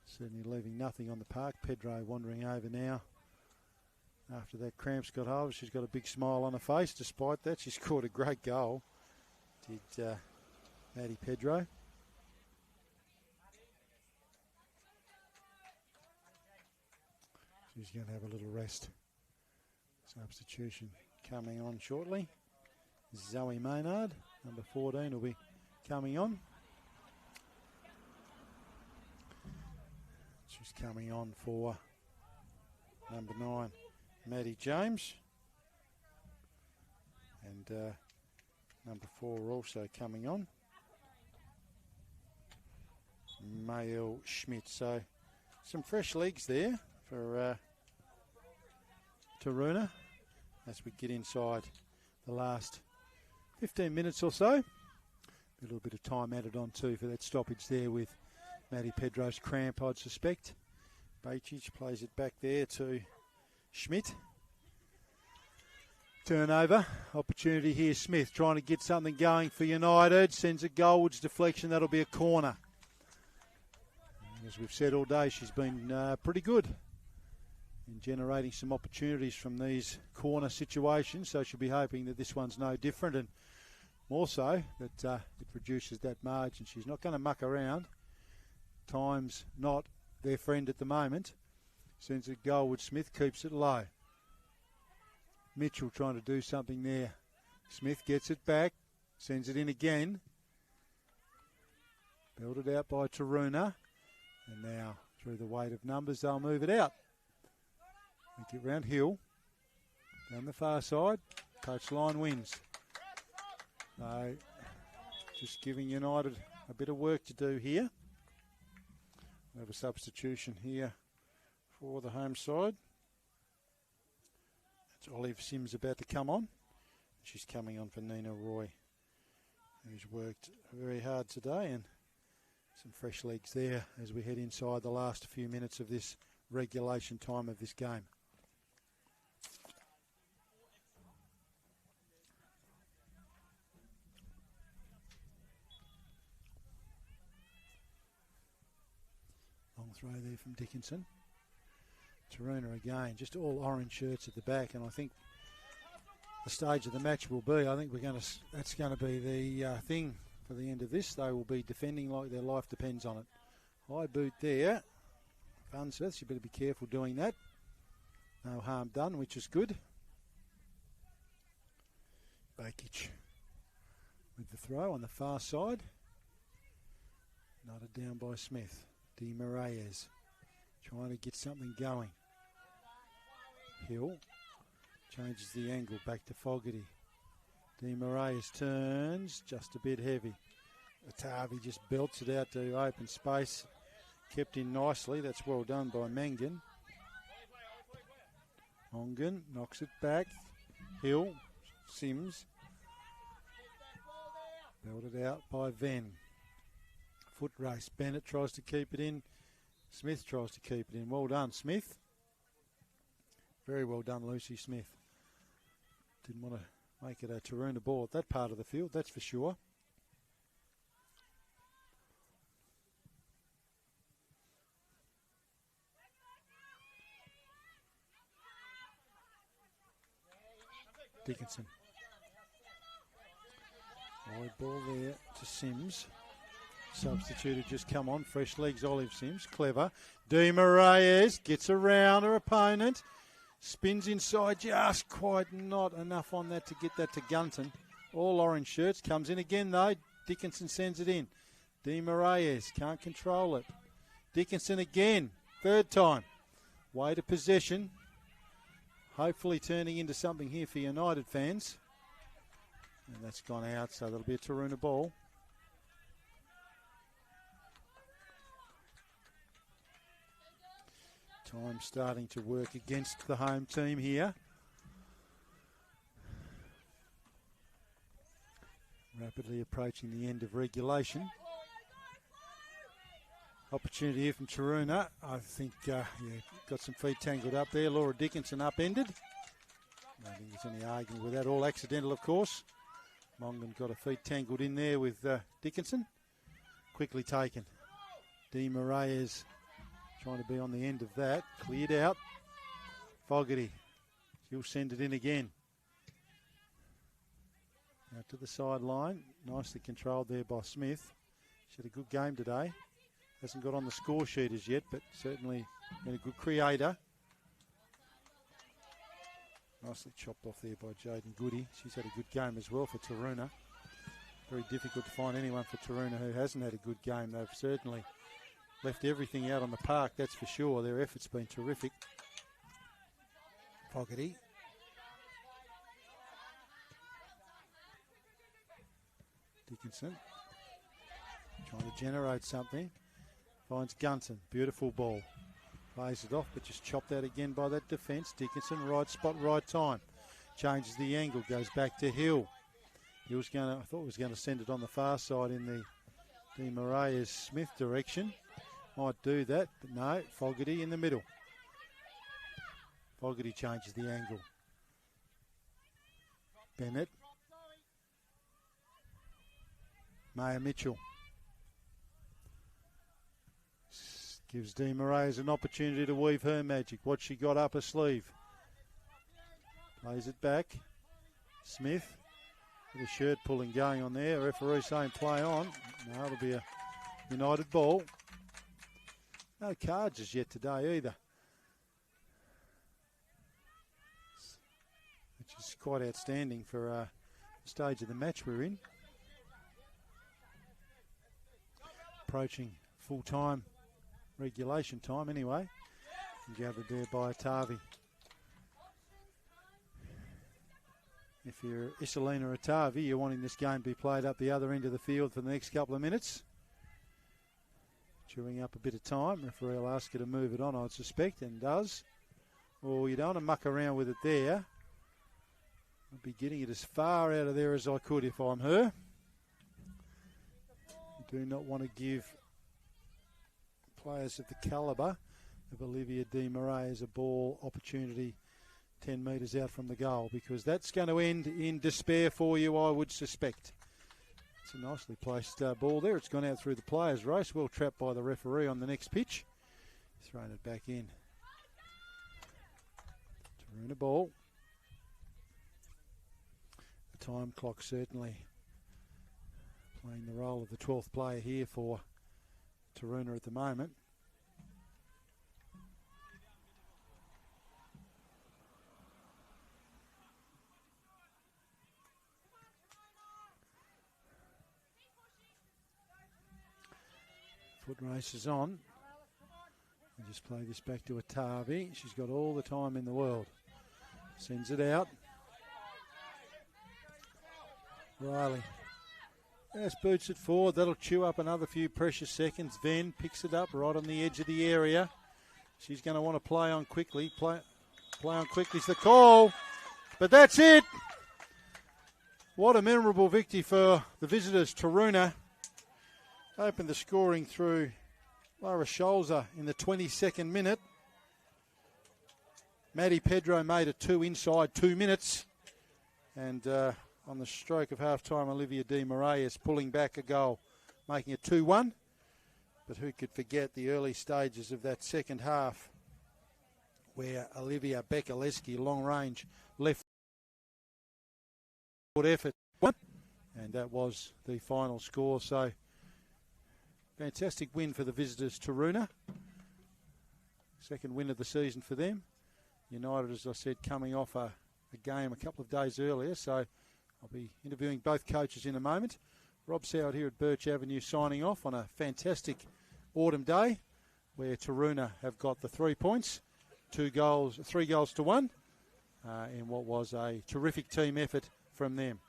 Certainly leaving nothing on the park. Pedro wandering over now. After that cramps got hold, she's got a big smile on her face. Despite that, she scored a great goal. Did Maddie Pedro. She's going to have a little rest. Substitution coming on shortly. Zoe Maynard, number 14, will be coming on. She's coming on for number 9, Maddie James. And number 4 also coming on, Mael Schmidt. So some fresh legs there for Taroona as we get inside the last 15 minutes or so. A little bit of time added on too for that stoppage there with Maddie Pedro's cramp, I'd suspect. Bacic plays it back there to Schmidt. Turnover, opportunity here. Smith trying to get something going for United. Sends a goalwards deflection. That'll be a corner. And as we've said all day, she's been pretty good in generating some opportunities from these corner situations. So she'll be hoping that this one's no different. And more so that it reduces that margin. She's not going to muck around. Time's not their friend at the moment. Sends it goalward. Smith keeps it low. Mitchell trying to do something there. Smith gets it back. Sends it in again. Belted out by Taroona. And now, through the weight of numbers, they'll move it out. Make it round Hill. Down the far side. Touchline wins. So, just giving United a bit of work to do here. We have a substitution here for the home side. It's Olive Sims about to come on. She's coming on for Nina Roy, who's worked very hard today, and some fresh legs there as we head inside the last few minutes of this regulation time of this game. Long throw there from Dickinson. Taroona again, just all orange shirts at the back, and I think the stage of the match will be, I think that's going to be the thing for the end of this. They will be defending like their life depends on it. High boot there. Farnsworth, you better be careful doing that. No harm done, which is good. Bakic with the throw on the far side. Knotted down by Smith. Di Moraes trying to get something going. Hill changes the angle back to Fogarty. Di Moraes turns just a bit heavy. Atavi just belts it out to open space. Kept in nicely. That's well done by Mangan. Ongan knocks it back. Hill, Sims. Belted out by Venn. Foot race. Bennett tries to keep it in. Smith tries to keep it in. Well done, Smith. Very well done, Lucy Smith. Didn't want to make it a Taroona ball at that part of the field, that's for sure. Dickinson. Wide ball there to Sims. Substituted just come on. Fresh legs, Olive Sims. Clever. Di Moraes gets around her opponent. Spins inside, just quite not enough on that to get that to Gunton. All orange shirts. Comes in again though. Dickinson sends it in. Di Moraes can't control it. Dickinson again. Third time. Way to possession. Hopefully turning into something here for United fans. And that's gone out, so that'll be a Taroona ball. Time starting to work against the home team here. Rapidly approaching the end of regulation. Opportunity here from Taroona. I think, got some feet tangled up there. Laura Dickinson upended. I don't think there's any argument with that. All accidental, of course. Mongan got her feet tangled in there with Dickinson. Quickly taken. Di Moraes trying to be on the end of that. Cleared out. Fogarty. She'll send it in again. Out to the sideline. Nicely controlled there by Smith. She had a good game today. Hasn't got on the score sheet as yet, but certainly been a good creator. Nicely chopped off there by Jaden Goody. She's had a good game as well for Taroona. Very difficult to find anyone for Taroona who hasn't had a good game. They've certainly left everything out on the park, that's for sure. Their effort's been terrific. Fogarty. Dickinson. Trying to generate something. Finds Gunton. Beautiful ball. Plays it off, but just chopped out again by that defence. Dickinson, right spot, right time. Changes the angle, goes back to Hill. I thought was going to send it on the far side in the Di Moraes Smith direction. Might do that, but no. Fogarty in the middle. Fogarty changes the angle. Bennett. Maya Mitchell. Gives Di Moraes an opportunity to weave her magic. What she got up her sleeve. Plays it back. Smith. With a shirt pulling going on there. Referee saying play on. No, it'll be a United ball. No cards as yet today either. Which is quite outstanding for the stage of the match we're in. Approaching full time. Regulation time anyway. Gathered there by Atavi. If you're Isolina Atavi, you're wanting this game to be played up the other end of the field for the next couple of minutes. Chewing up a bit of time. Referee will ask her to move it on, I'd suspect, and does. Or you don't want to muck around with it there. I'd be getting it as far out of there as I could if I'm her. You do not want to give players of the calibre of Olivia Di Moraes a ball opportunity 10 metres out from the goal, because that's going to end in despair for you, I would suspect. It's a nicely placed ball there. It's gone out through the players' race. Well trapped by the referee on the next pitch. Thrown it back in. Taroona ball. The time clock certainly playing the role of the 12th player here for Taroona at the moment. Foot race is on. I just play this back to Atavi. She's got all the time in the world. Sends it out. Riley. Yes, boots it forward. That'll chew up another few precious seconds. Venn picks it up right on the edge of the area. She's going to want to play on quickly. Play on quickly is the call. But that's it. What a memorable victory for the visitors. Taroona opened the scoring through Laura Scholzer in the 22nd minute. Maddie Pedro made it 2 inside 2 minutes. And on the stroke of half-time, Olivia Di Moraes pulling back a goal, making it 2-1. But who could forget the early stages of that second half where Olivia Bekaleski, long range, left effort, and that was the final score. So fantastic win for the visitors, Taroona. Second win of the season for them. United, as I said, coming off a game a couple of days earlier, so I'll be interviewing both coaches in a moment. Rob Soward here at Birch Avenue signing off on a fantastic autumn day where Taroona have got the 3 points, 3 goals to 1, in what was a terrific team effort from them.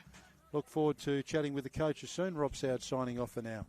Look forward to chatting with the coaches soon. Rob Soward signing off for now.